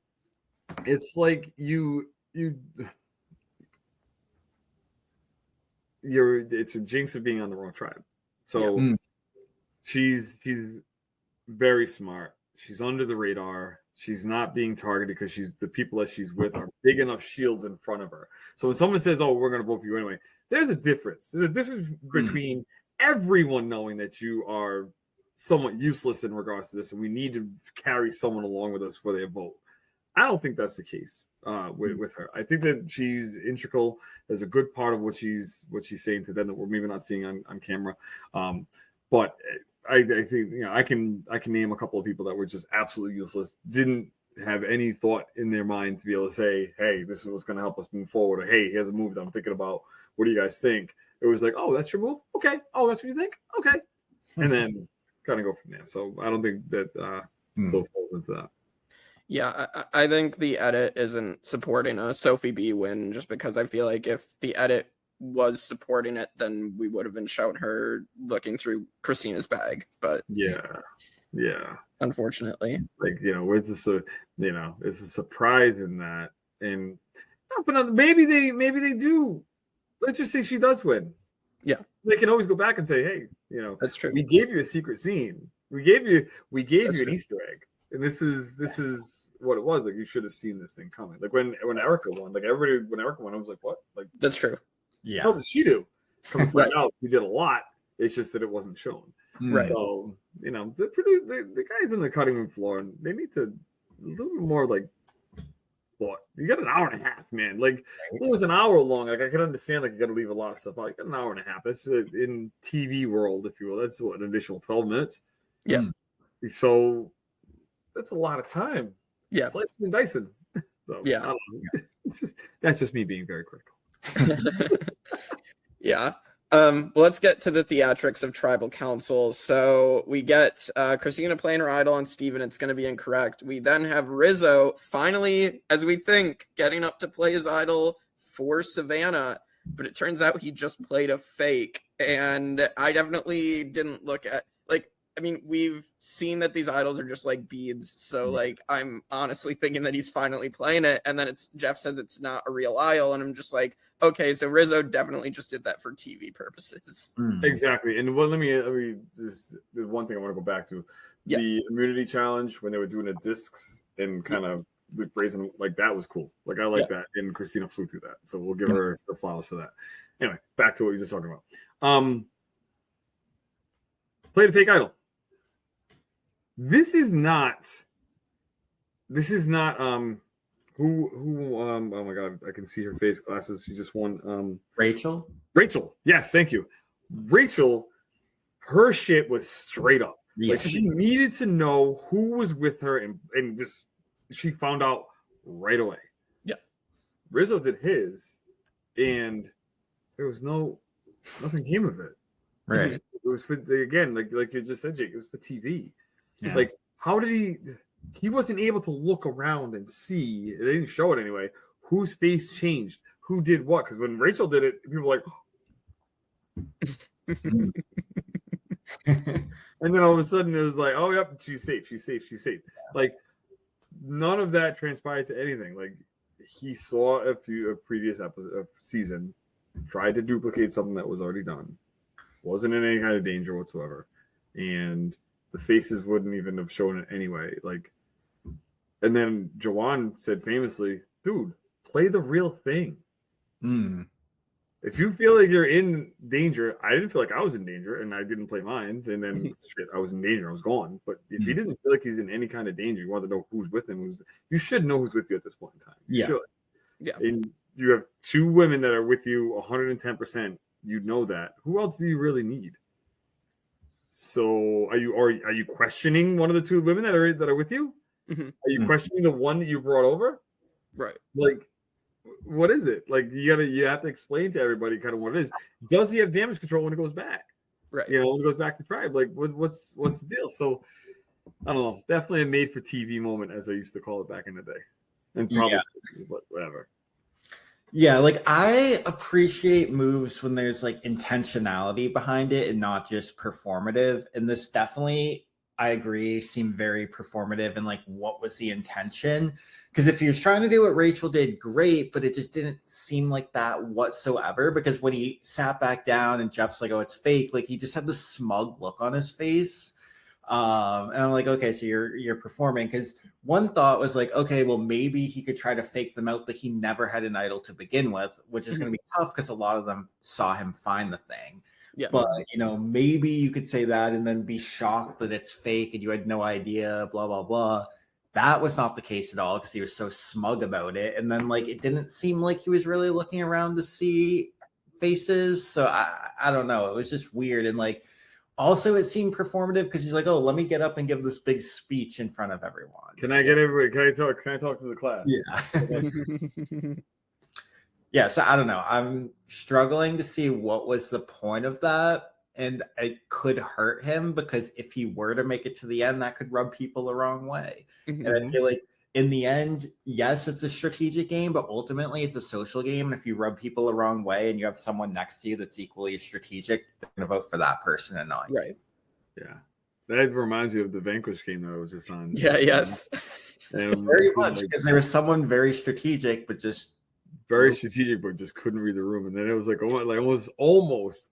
it's like it's a jinx of being on the wrong tribe. So she's very smart. She's under the radar. She's not being targeted because the people that she's with are big enough shields in front of her. So when someone says, "Oh, we're going to vote for you anyway," there's a difference. There's a difference between everyone knowing that you are somewhat useless in regards to this, and we need to carry someone along with us for their vote. I don't think that's the case with her. I think that she's integral. There's a good part of what she's saying to them that we're maybe not seeing on camera. But I think I can name a couple of people that were just absolutely useless. Didn't have any thought in their mind to be able to say, "Hey, this is what's going to help us move forward," or "Hey, here's a move that I'm thinking about. What do you guys think?" It was like, "Oh, that's your move. Okay. Oh, that's what you think. Okay," and then kind of go from there. So I don't think that so falls into that. Yeah, I think the edit isn't supporting a Sophie B win just because I feel like if the edit was supporting it, then we would have been showing her looking through Christina's bag. But yeah, unfortunately, we're just it's a surprise in that, and but maybe they do. Let's just say she does win. Yeah, they can always go back and say, "Hey, that's true. We gave you a secret scene. We gave you an Easter egg." And this is what it was. Like, you should have seen this thing coming. Like when Erica won, when Erica won, I was like, what? Like, that's true. Yeah. How did she do? Come to find out, we did a lot. It's just that it wasn't shown. Right. So, the guys in the cutting room floor, and they need to a little bit more like thought. You got an hour and a half, man. Like, if it was an hour long, like I could understand, like you got to leave a lot of stuff out. You got an hour and a half. That's in TV world, if you will. That's what, an additional 12 minutes. Yeah. So that's a lot of time. Yeah. Slicing and dicing. So, yeah. I don't know. That's just me being very critical. Yeah. Well, let's get to the theatrics of tribal council. So we get Christina playing her idol on Steven. It's going to be incorrect. We then have Rizo finally, as we think, getting up to play his idol for Savannah. But it turns out he just played a fake. And I definitely didn't look at, we've seen that these idols are just like beads. So I'm honestly thinking that he's finally playing it. And then Jeff says it's not a real idol. And I'm just like, okay, so Rizo definitely just did that for TV purposes. Exactly. And let me there's one thing I want to go back to. Yeah. The immunity challenge when they were doing the discs and kind of raising, that was cool. I like that. And Christina flew through that. So we'll give her the flowers for that. Anyway, back to what we were just talking about. Played a fake idol. This is not who oh my god, I can see her face glasses. She just won Rachel. Yes, thank you. Rachel, her shit was straight up. Yes. She needed to know who was with her and just she found out right away. Yeah. Rizo did his and there was nothing came of it. Right. It was for again, like you just said, Jake, it was for TV. Yeah. How did he wasn't able to look around and see, they didn't show it anyway, whose face changed, who did what, because when Rachel did it, people were like, and then all of a sudden it was like, oh yep, she's safe. None of that transpired to anything. He saw a previous season, tried to duplicate something that was already done, wasn't in any kind of danger whatsoever, and the faces wouldn't even have shown it anyway. And then Jawan said famously, dude, play the real thing. If you feel like you're in danger, I didn't feel like I was in danger and I didn't play mine. And then I was in danger. I was gone. But if he doesn't feel like he's in any kind of danger, you want to know who's with him. You should know who's with you at this point in time. You should. Yeah. And you have two women that are with you 110%. You know that. Who else do you really need? So are you questioning one of the two women that are with you? Mhm. Are you questioning the one that you brought over? Right. Like, what is it? Like, you have to explain to everybody kind of what it is. Does he have damage control when it goes back? Right. You know, when it goes back to tribe, like what's the deal? So I don't know. Definitely a made for TV moment, as I used to call it back in the day, and probably but whatever. Yeah, like I appreciate moves when there's like intentionality behind it and not just performative. And this definitely, I agree, seemed very performative and like what was the intention? Because if he was trying to do what Rachel did, great, but it just didn't seem like that whatsoever. Because when he sat back down and Jeff's like, "Oh, it's fake," like he just had this smug look on his face. And I'm like, okay, so you're performing. Because one thought was like, okay, well, maybe he could try to fake them out that he never had an idol to begin with, which is going to be tough because a lot of them saw him find the thing. Yeah. But, you know, maybe you could say that and then be shocked that it's fake and you had no idea, blah, blah, blah. That was not the case at all because he was so smug about it. And then, like, it didn't seem like he was really looking around to see faces. So I don't know. It was just weird. And, like, also, it seemed performative because he's like, "Oh, let me get up and give this big speech in front of everyone." Can I get everybody? Can I talk to the class? Yeah. Yeah. So I don't know. I'm struggling to see what was the point of that, and it could hurt him because if he were to make it to the end, that could rub people the wrong way. And I feel like in the end, yes, it's a strategic game, but ultimately it's a social game. And if you rub people the wrong way and you have someone next to you that's equally strategic, they're going to vote for that person and not you. Right. Yeah. That reminds you of the Vanquish game that I was just on. Yeah, yes. And Very much, because there was someone very strategic, but just couldn't read the room. And then it was like almost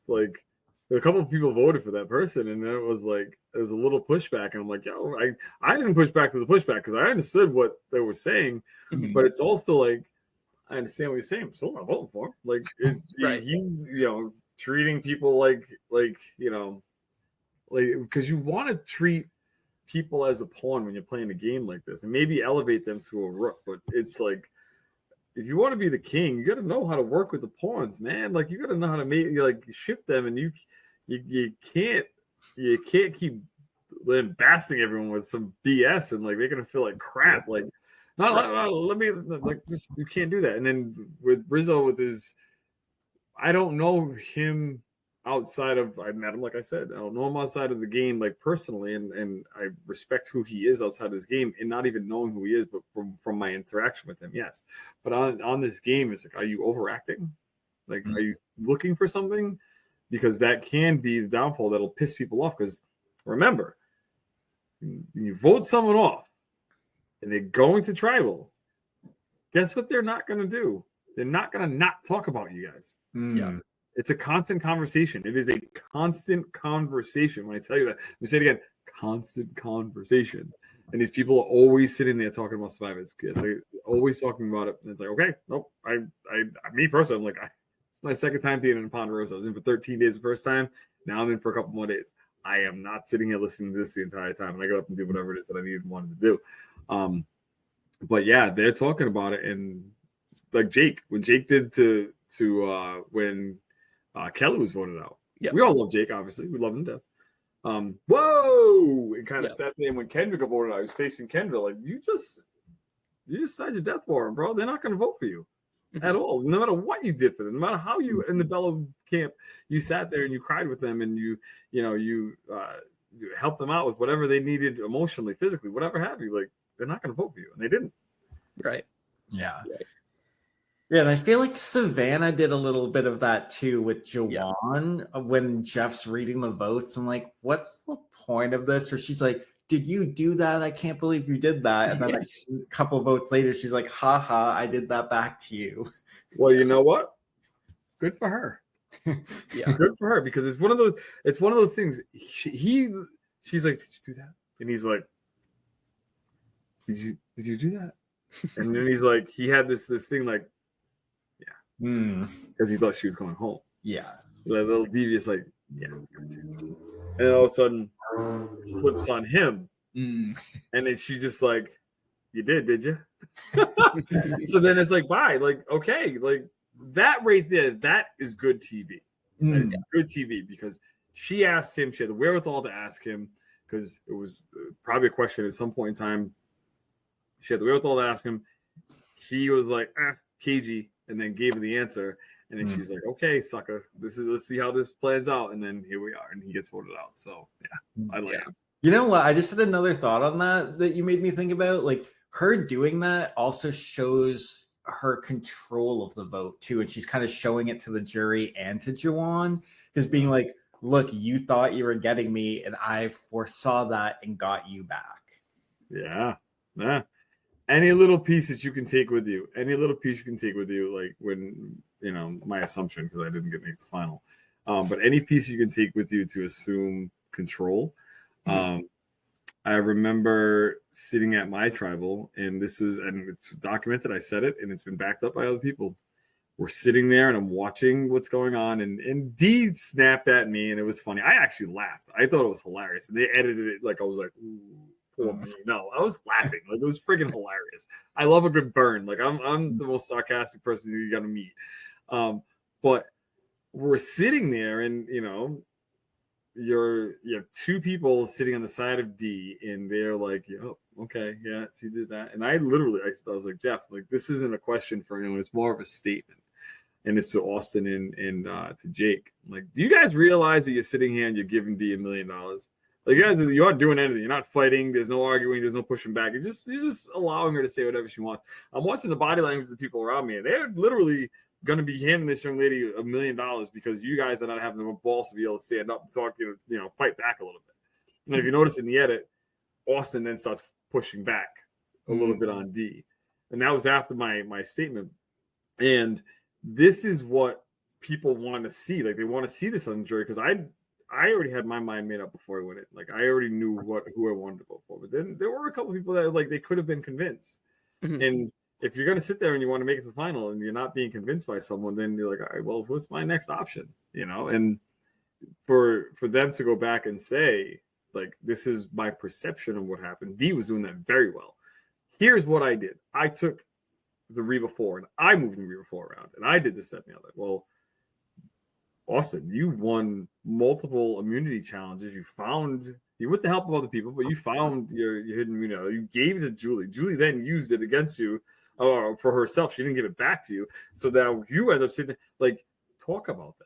like a couple of people voted for that person, and then it was a little pushback, and I'm like, yo, I didn't push back to the pushback because I understood what they were saying, but it's also like I understand what you're saying. I'm still not voting for him. Like Right. He's treating people like because you want to treat people as a pawn when you're playing a game like this, and maybe elevate them to a rook, but it's like, if you want to be the king, you got to know how to work with the pawns, man. Like, you got to know how to shift them, and you can't keep basting everyone with some BS and like making them feel like crap. Like, let me just, you can't do that. And then with Rizo, with his, I don't know him outside of, I met him, like I said, I don't know him outside of the game, like personally, and I respect who he is outside of this game, and not even knowing who he is, but from my interaction with him, yes. But on this game, it's like, are you overacting? Like, are you looking for something? Because that can be the downfall that'll piss people off. Because remember, you vote someone off, and they're going to tribal. Guess what they're not going to do? They're not going to not talk about you guys. Yeah. It's a constant conversation. It is a constant conversation. When I tell you that, let me say it again: constant conversation. And these people are always sitting there talking about Survivor. It's like always talking about it. And it's like, okay, nope. Me personally, I'm like, it's my second time being in Ponderosa. I was in for 13 days the first time. Now I'm in for a couple more days. I am not sitting here listening to this the entire time. And I got up and do whatever it is that I needed and wanted to do. But yeah, they're talking about it. And like Jake, when Jake did to when Kelly was voted out. Yep. We all love Jake, obviously. We love him to death. Whoa! It kind of sat there, and when Kendra got voted out, I was facing Kendra. Like, you just signed your death warrant, bro. They're not going to vote for you at all. No matter what you did for them, no matter how you in the Bella camp, you sat there and you cried with them, and you helped them out with whatever they needed emotionally, physically, whatever have you. Like, they're not going to vote for you, and they didn't. Right. Yeah. Right. Yeah, and I feel like Savannah did a little bit of that too with Jawan when Jeff's reading the votes. I'm like, what's the point of this? Or she's like, did you do that? I can't believe you did that. And then a couple votes later, she's like, haha, I did that back to you. Well, you know what? Good for her. Yeah. Good for her, because it's one of those things. She's like, did you do that? And he's like, did you do that? And then he's like, he had this thing like, because he thought she was going home. Yeah. Like, a little devious, like, yeah. And then all of a sudden, flips on him. And then she just like, you did you? So then it's like, bye. Like, okay. Like, that right there, that is good TV. That is good TV, because She asked him, she had the wherewithal to ask him, because it was probably a question at some point in time. She had the wherewithal to ask him. He was like, cagey, and then gave her the answer. And then she's like, okay, sucker, let's see how this plans out. And then here we are, and he gets voted out. So yeah, I like it. You know what? I just had another thought on that you made me think about. Like, her doing that also shows her control of the vote too, and she's kind of showing it to the jury and to Juwan, because being like, look, you thought you were getting me, and I foresaw that and got you back. Yeah. Any little piece that you can take with you, like when, my assumption, because I didn't make the final, but any piece you can take with you to assume control. I remember sitting at my tribal, and it's documented, I said it, and it's been backed up by other people. We're sitting there, and I'm watching what's going on, and Dee snapped at me, and it was funny. I actually laughed. I thought it was hilarious, and they edited it like I was like, ooh, poor me. No, I was laughing. Like, it was freaking hilarious. I love a good burn. Like, I'm the most sarcastic person you're gonna meet. But we're sitting there, and you have two people sitting on the side of D, and they're like, "Oh, okay, yeah, she did that." And I was like, Jeff, like, this isn't a question for anyone; it's more of a statement. And it's to Austin and to Jake. I'm like, do you guys realize that you're sitting here and you're giving D $1 million? Like, you aren't doing anything. You're not fighting. There's no arguing. There's no pushing back. You're just allowing her to say whatever she wants. I'm watching the body language of the people around me, and they're literally going to be handing this young lady $1 million because you guys are not having the balls to be able to stand up and talk, fight back a little bit. And if you notice in the edit, Austin then starts pushing back a little bit on D. And that was after my statement. And this is what people want to see. Like, they want to see this on the jury, because I already had my mind made up before I went in. Like, I already knew who I wanted to vote for. But then there were a couple people that, like, they could have been convinced. Mm-hmm. And if you're going to sit there and you want to make it to the final and you're not being convinced by someone, then you're like, all right, well, what's my next option? And for them to go back and say, like, this is my perception of what happened. Dee was doing that very well. Here's what I did. I took the Reba 4 and I moved the Reba 4 around, and I did this, that, and the other. Well, Austin, you won multiple immunity challenges. With the help of other people, but you found your hidden immunity. You gave it to Julie. Julie then used it against you for herself. She didn't give it back to you. So now you end up sitting, like, talk about that.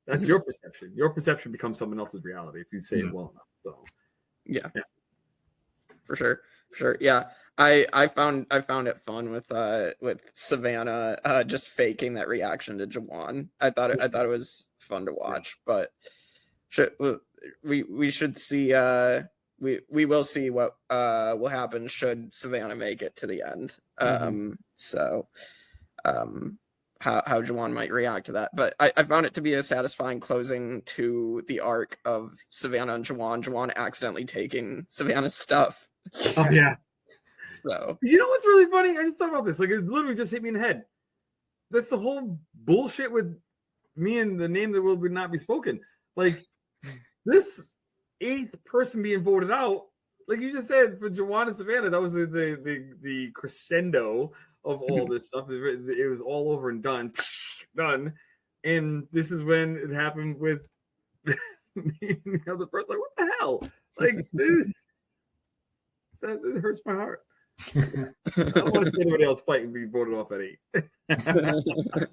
That's your perception. Your perception becomes someone else's reality if you say it well enough. So yeah. For sure. Yeah. I found it fun with Savannah just faking that reaction to Juwan. I thought it was fun to watch, but we should see we will see what will happen should Savannah make it to the end. How Juwan might react to that. But I found it to be a satisfying closing to the arc of Savannah and Juwan accidentally taking Savannah's stuff. Oh yeah. So, you know what's really funny? I just thought about this. Like, it literally just hit me in the head. That's the whole bullshit with me and the name that will not be spoken. Like, this 8th person being voted out, like you just said, for Juwan and Savannah, that was the crescendo of all this stuff. It was all over and done. And this is when it happened with me and the other person. Like, what the hell? Like, that hurts my heart. I don't want to see anybody else fight and be voted off at 8.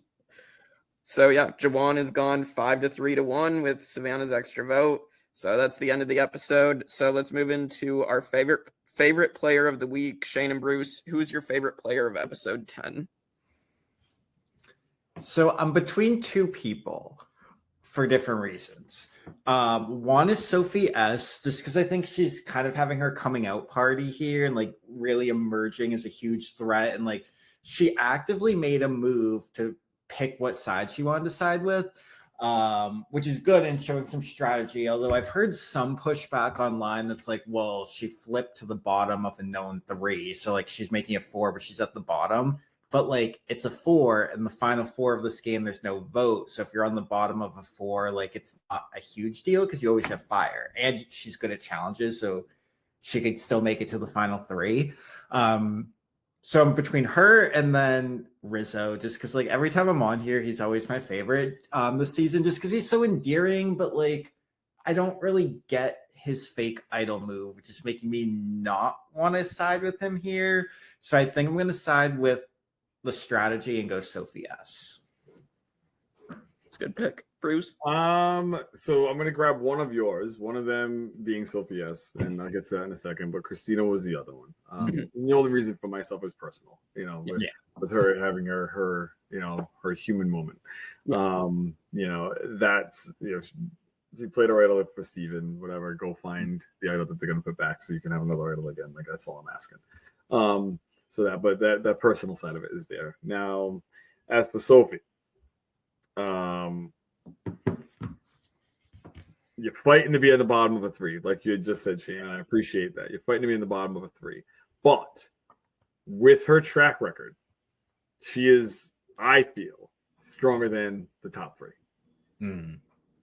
So yeah, Juwan is gone 5-3 to 1 with Savannah's extra vote. So that's the end of the episode. So let's move into our favorite player of the week. Shane and Bruce, who's your favorite player of episode 10? So I'm between two people for different reasons. One is Sophie S, just because I think she's kind of having her coming out party here and like really emerging as a huge threat. And like, she actively made a move to pick what side she wanted to side with, which is good and showing some strategy. Although I've heard some pushback online that's like, well, she flipped to the bottom of a known 3. So like, she's making a 4, but she's at the bottom. But like, it's a 4, and the final 4 of this game, there's no vote. So if you're on the bottom of a 4, like, it's not a huge deal because you always have fire, and she's good at challenges, so she could still make it to the final 3. So I'm between her and then Rizo, just because like every time I'm on here, he's always my favorite this season, just because he's so endearing. But like, I don't really get his fake idol move, which is making me not want to side with him here. So I think I'm going to side with the strategy and go Sophie S. It's a good pick. Bruce? So I'm gonna grab one of yours, one of them being Sophie S, and I'll get to that in a second. But Christina was the other one. The only reason for myself is personal, with her having her her human moment. That's she played her idol for Steven, whatever. Go find the idol that they're gonna put back so you can have another idol again. Like that's all I'm asking. But that personal side of it is there. Now, as for Sophie, you're fighting to be at the bottom of a 3, like you had just said, Shane. I appreciate that. You're fighting to be in the bottom of a 3. But with her track record, she is, I feel, stronger than the top 3.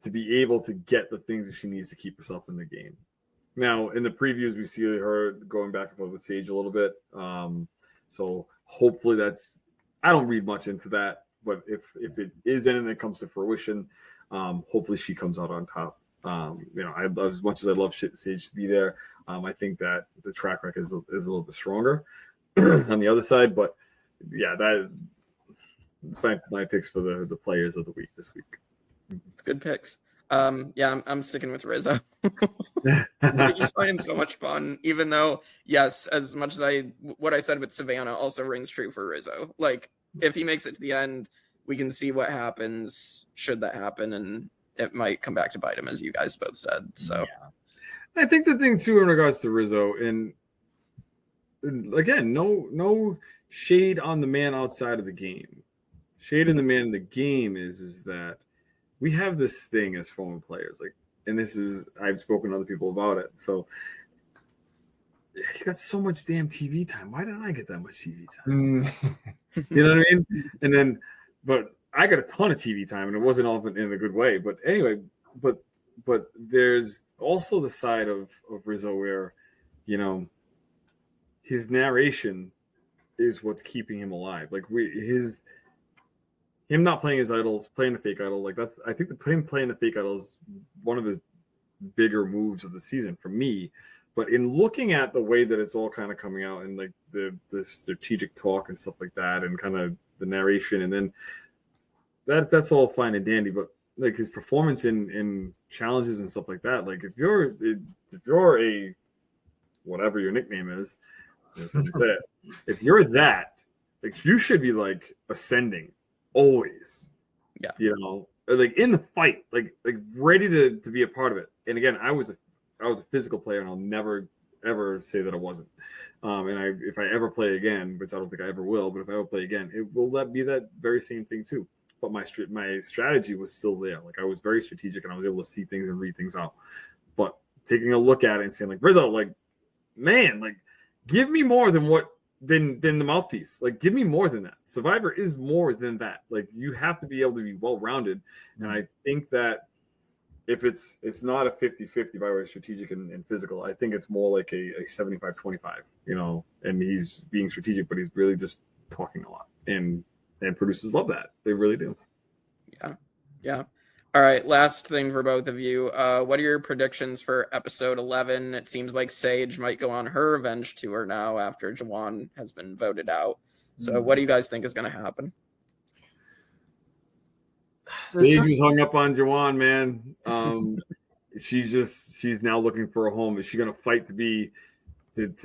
To be able to get the things that she needs to keep herself in the game. Now, in the previews, we see her going back and forth with Sage a little bit. So hopefully that's, I don't read much into that, but if it is anything that comes to fruition, hopefully she comes out on top. As much as I love Sage to be there, I think that the track record is a little bit stronger on the other side. But yeah, that's my picks for the players of the week this week. Good picks. I'm sticking with Rizo. I just find him so much fun, even though, yes, as much as what I said with Savannah also rings true for Rizo. Like, if he makes it to the end, we can see what happens should that happen, and it might come back to bite him, as you guys both said. So, I think the thing too in regards to Rizo, and again, no shade on the man outside of the game. Shade in the man in the game is that we have this thing as former players, like, and this is, I've spoken to other people about it. So you got so much damn TV time. Why didn't I get that much TV time? You know what I mean? But I got a ton of TV time, and it wasn't all in a good way. But anyway, but there's also the side of Rizo where, his narration is what's keeping him alive. Like him not playing his idols, playing a fake idol, like that's, I think him playing the fake idol is one of the bigger moves of the season for me. But in looking at the way that it's all kind of coming out and like the strategic talk and stuff like that, and kind of the narration, and then that's all fine and dandy. But like his performance in challenges and stuff like that, like if you're a whatever your nickname is, if you're that, like you should be like ascending. Always, like in the fight, like ready to be a part of it. And again, I was a physical player, and I'll never ever say that I wasn't. If I ever play again, which I don't think I ever will, but if I ever play again, it will be that very same thing too. But my strategy was still there. Like I was very strategic, and I was able to see things and read things out. But taking a look at it and saying like, Rizo, like, man, like give me more than the mouthpiece. Like give me more than that. Survivor is more than that. Like you have to be able to be well-rounded. And I think that if it's not a 50-50 by way of strategic and physical, I think it's more like a 75-25, and he's being strategic, but he's really just talking a lot. And producers love that. They really do. Yeah. All right, last thing for both of you. What are your predictions for episode 11? It seems like Sage might go on her revenge tour now after Jawan has been voted out. So what do you guys think is going to happen? Sage was hung up on Jawan, man. She's now looking for a home. Is she going to fight to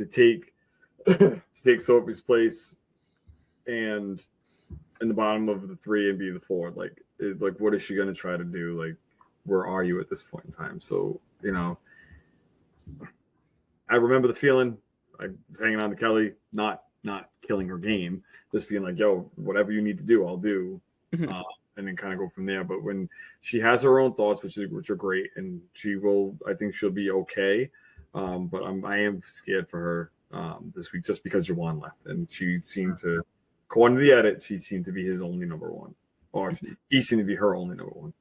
take Sophie's place and in the bottom of the 3 and be the 4? Like what is she going to try to do? Like, where are you at this point in time? So, I remember the feeling. I was hanging on to Kelly, not killing her game, just being like, yo, whatever you need to do, I'll do. And then kind of go from there. But when she has her own thoughts, which are great, and I think she'll be okay. But I am scared for her this week just because Jawan left, and she seemed to, according to the edit, she seemed to be his only number one, or he seemed to be her only number one.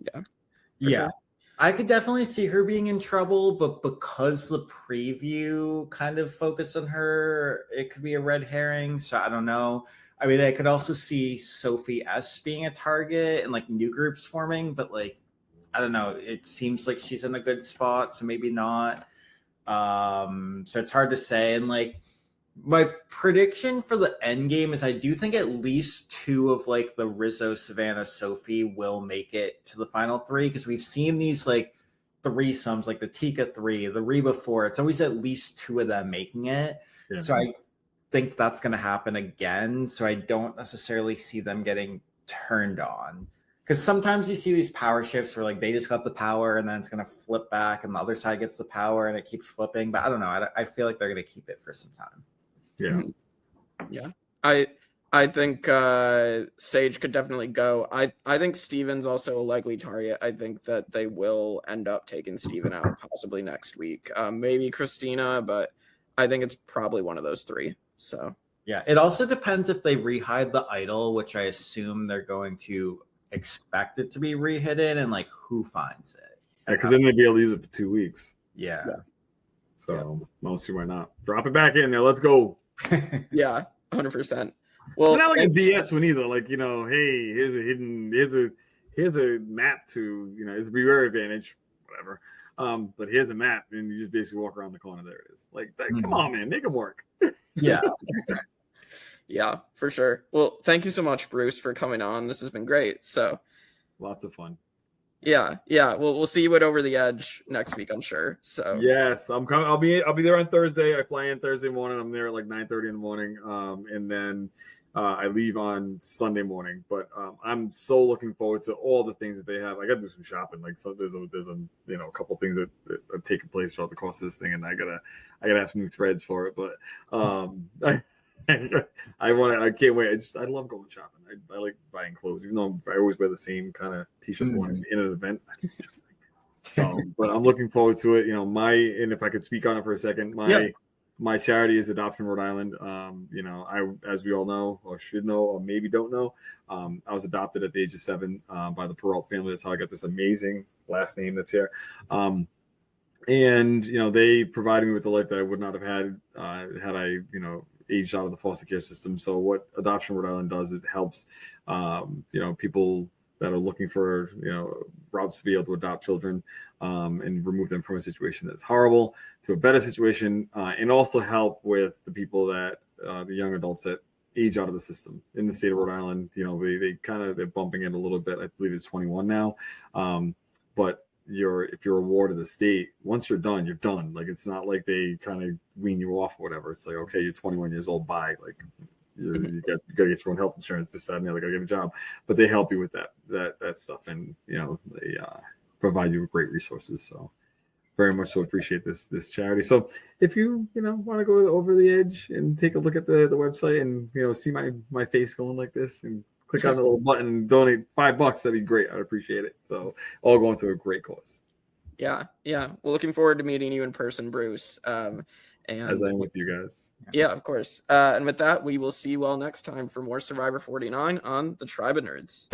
Yeah. Sure. I could definitely see her being in trouble, but because the preview kind of focused on her, it could be a red herring. So I don't know. I mean, I could also see Sophie S being a target and like new groups forming, but like I don't know. It seems like she's in a good spot, so maybe not. So it's hard to say. And like my prediction for the end game is I do think at least 2 of like the Rizo, Savannah, Sophie will make it to the final 3, because we've seen these like threesomes, like the Tika 3, the Reba 4. It's always at least 2 of them making it. Yeah. So I think that's going to happen again. So I don't necessarily see them getting turned on, because sometimes you see these power shifts where like they just got the power and then it's going to flip back and the other side gets the power and it keeps flipping. But I don't know. I feel like they're going to keep it for some time. Yeah. Yeah. I think Sage could definitely go. I think Steven's also a likely target. I think that they will end up taking Steven out possibly next week. Maybe Christina, but I think it's probably one of those 3. So yeah, it also depends if they rehide the idol, which I assume they're going to expect it to be rehidden, and like who finds it. Yeah, because then they'd be able to use it for 2 weeks. Yeah. So I don't see why not. Drop it back in there. Let's go. Yeah, 100%. Well, not like a DS one either. Like, hey, here's a map to, it's a beware advantage, whatever. But here's a map, and you just basically walk around the corner. There it is. Like, come on, man, make it work. Yeah. Yeah, for sure. Well, thank you so much, Bruce, for coming on. This has been great. So, lots of fun. Yeah. We'll see you at Over the Edge next week, I'm sure. So yes, I'm coming. I'll be there on Thursday. I fly in Thursday morning. I'm there at like 9:30 in the morning, and then I leave on Sunday morning. But I'm so looking forward to all the things that they have. I got to do some shopping. Like, so there's a couple things that are taking place throughout the course of this thing, and I gotta have some new threads for it. But I can't wait. I love going shopping. I like buying clothes, even though I always wear the same kind of t-shirt in an event. So, but I'm looking forward to it. And if I could speak on it for a second, my charity is Adoption Rhode Island. As we all know, or should know, or maybe don't know, I was adopted at the age of 7 by the Perreault family. That's how I got this amazing last name that's here. And they provided me with the life that I would not have had had I aged out of the foster care system. So what Adoption Rhode Island does, it helps people that are looking for routes to be able to adopt children and remove them from a situation that's horrible to a better situation, and also help with the people that the young adults that age out of the system in the state of Rhode Island. They're bumping it a little bit. I believe it's 21 now, but if you're awarded the state, once you're done, you're done. Like, it's not like they kind of wean you off or whatever. It's like, okay, you're 21 years old, bye. Like, you got to get your own health insurance, this, that, and the other, got to get a job. But they help you with that stuff, and they provide you with great resources. So very much so appreciate this charity. So if you want to go over the edge and take a look at the website and see my face going like this and click on the little button and donate $5, that'd be great. I'd appreciate it. So all going to a great cause. Yeah. Well, looking forward to meeting you in person, Bruce. And as I am with you guys. Yeah, of course. And with that, we will see you all next time for more Survivor 49 on the Tribe of Nerds.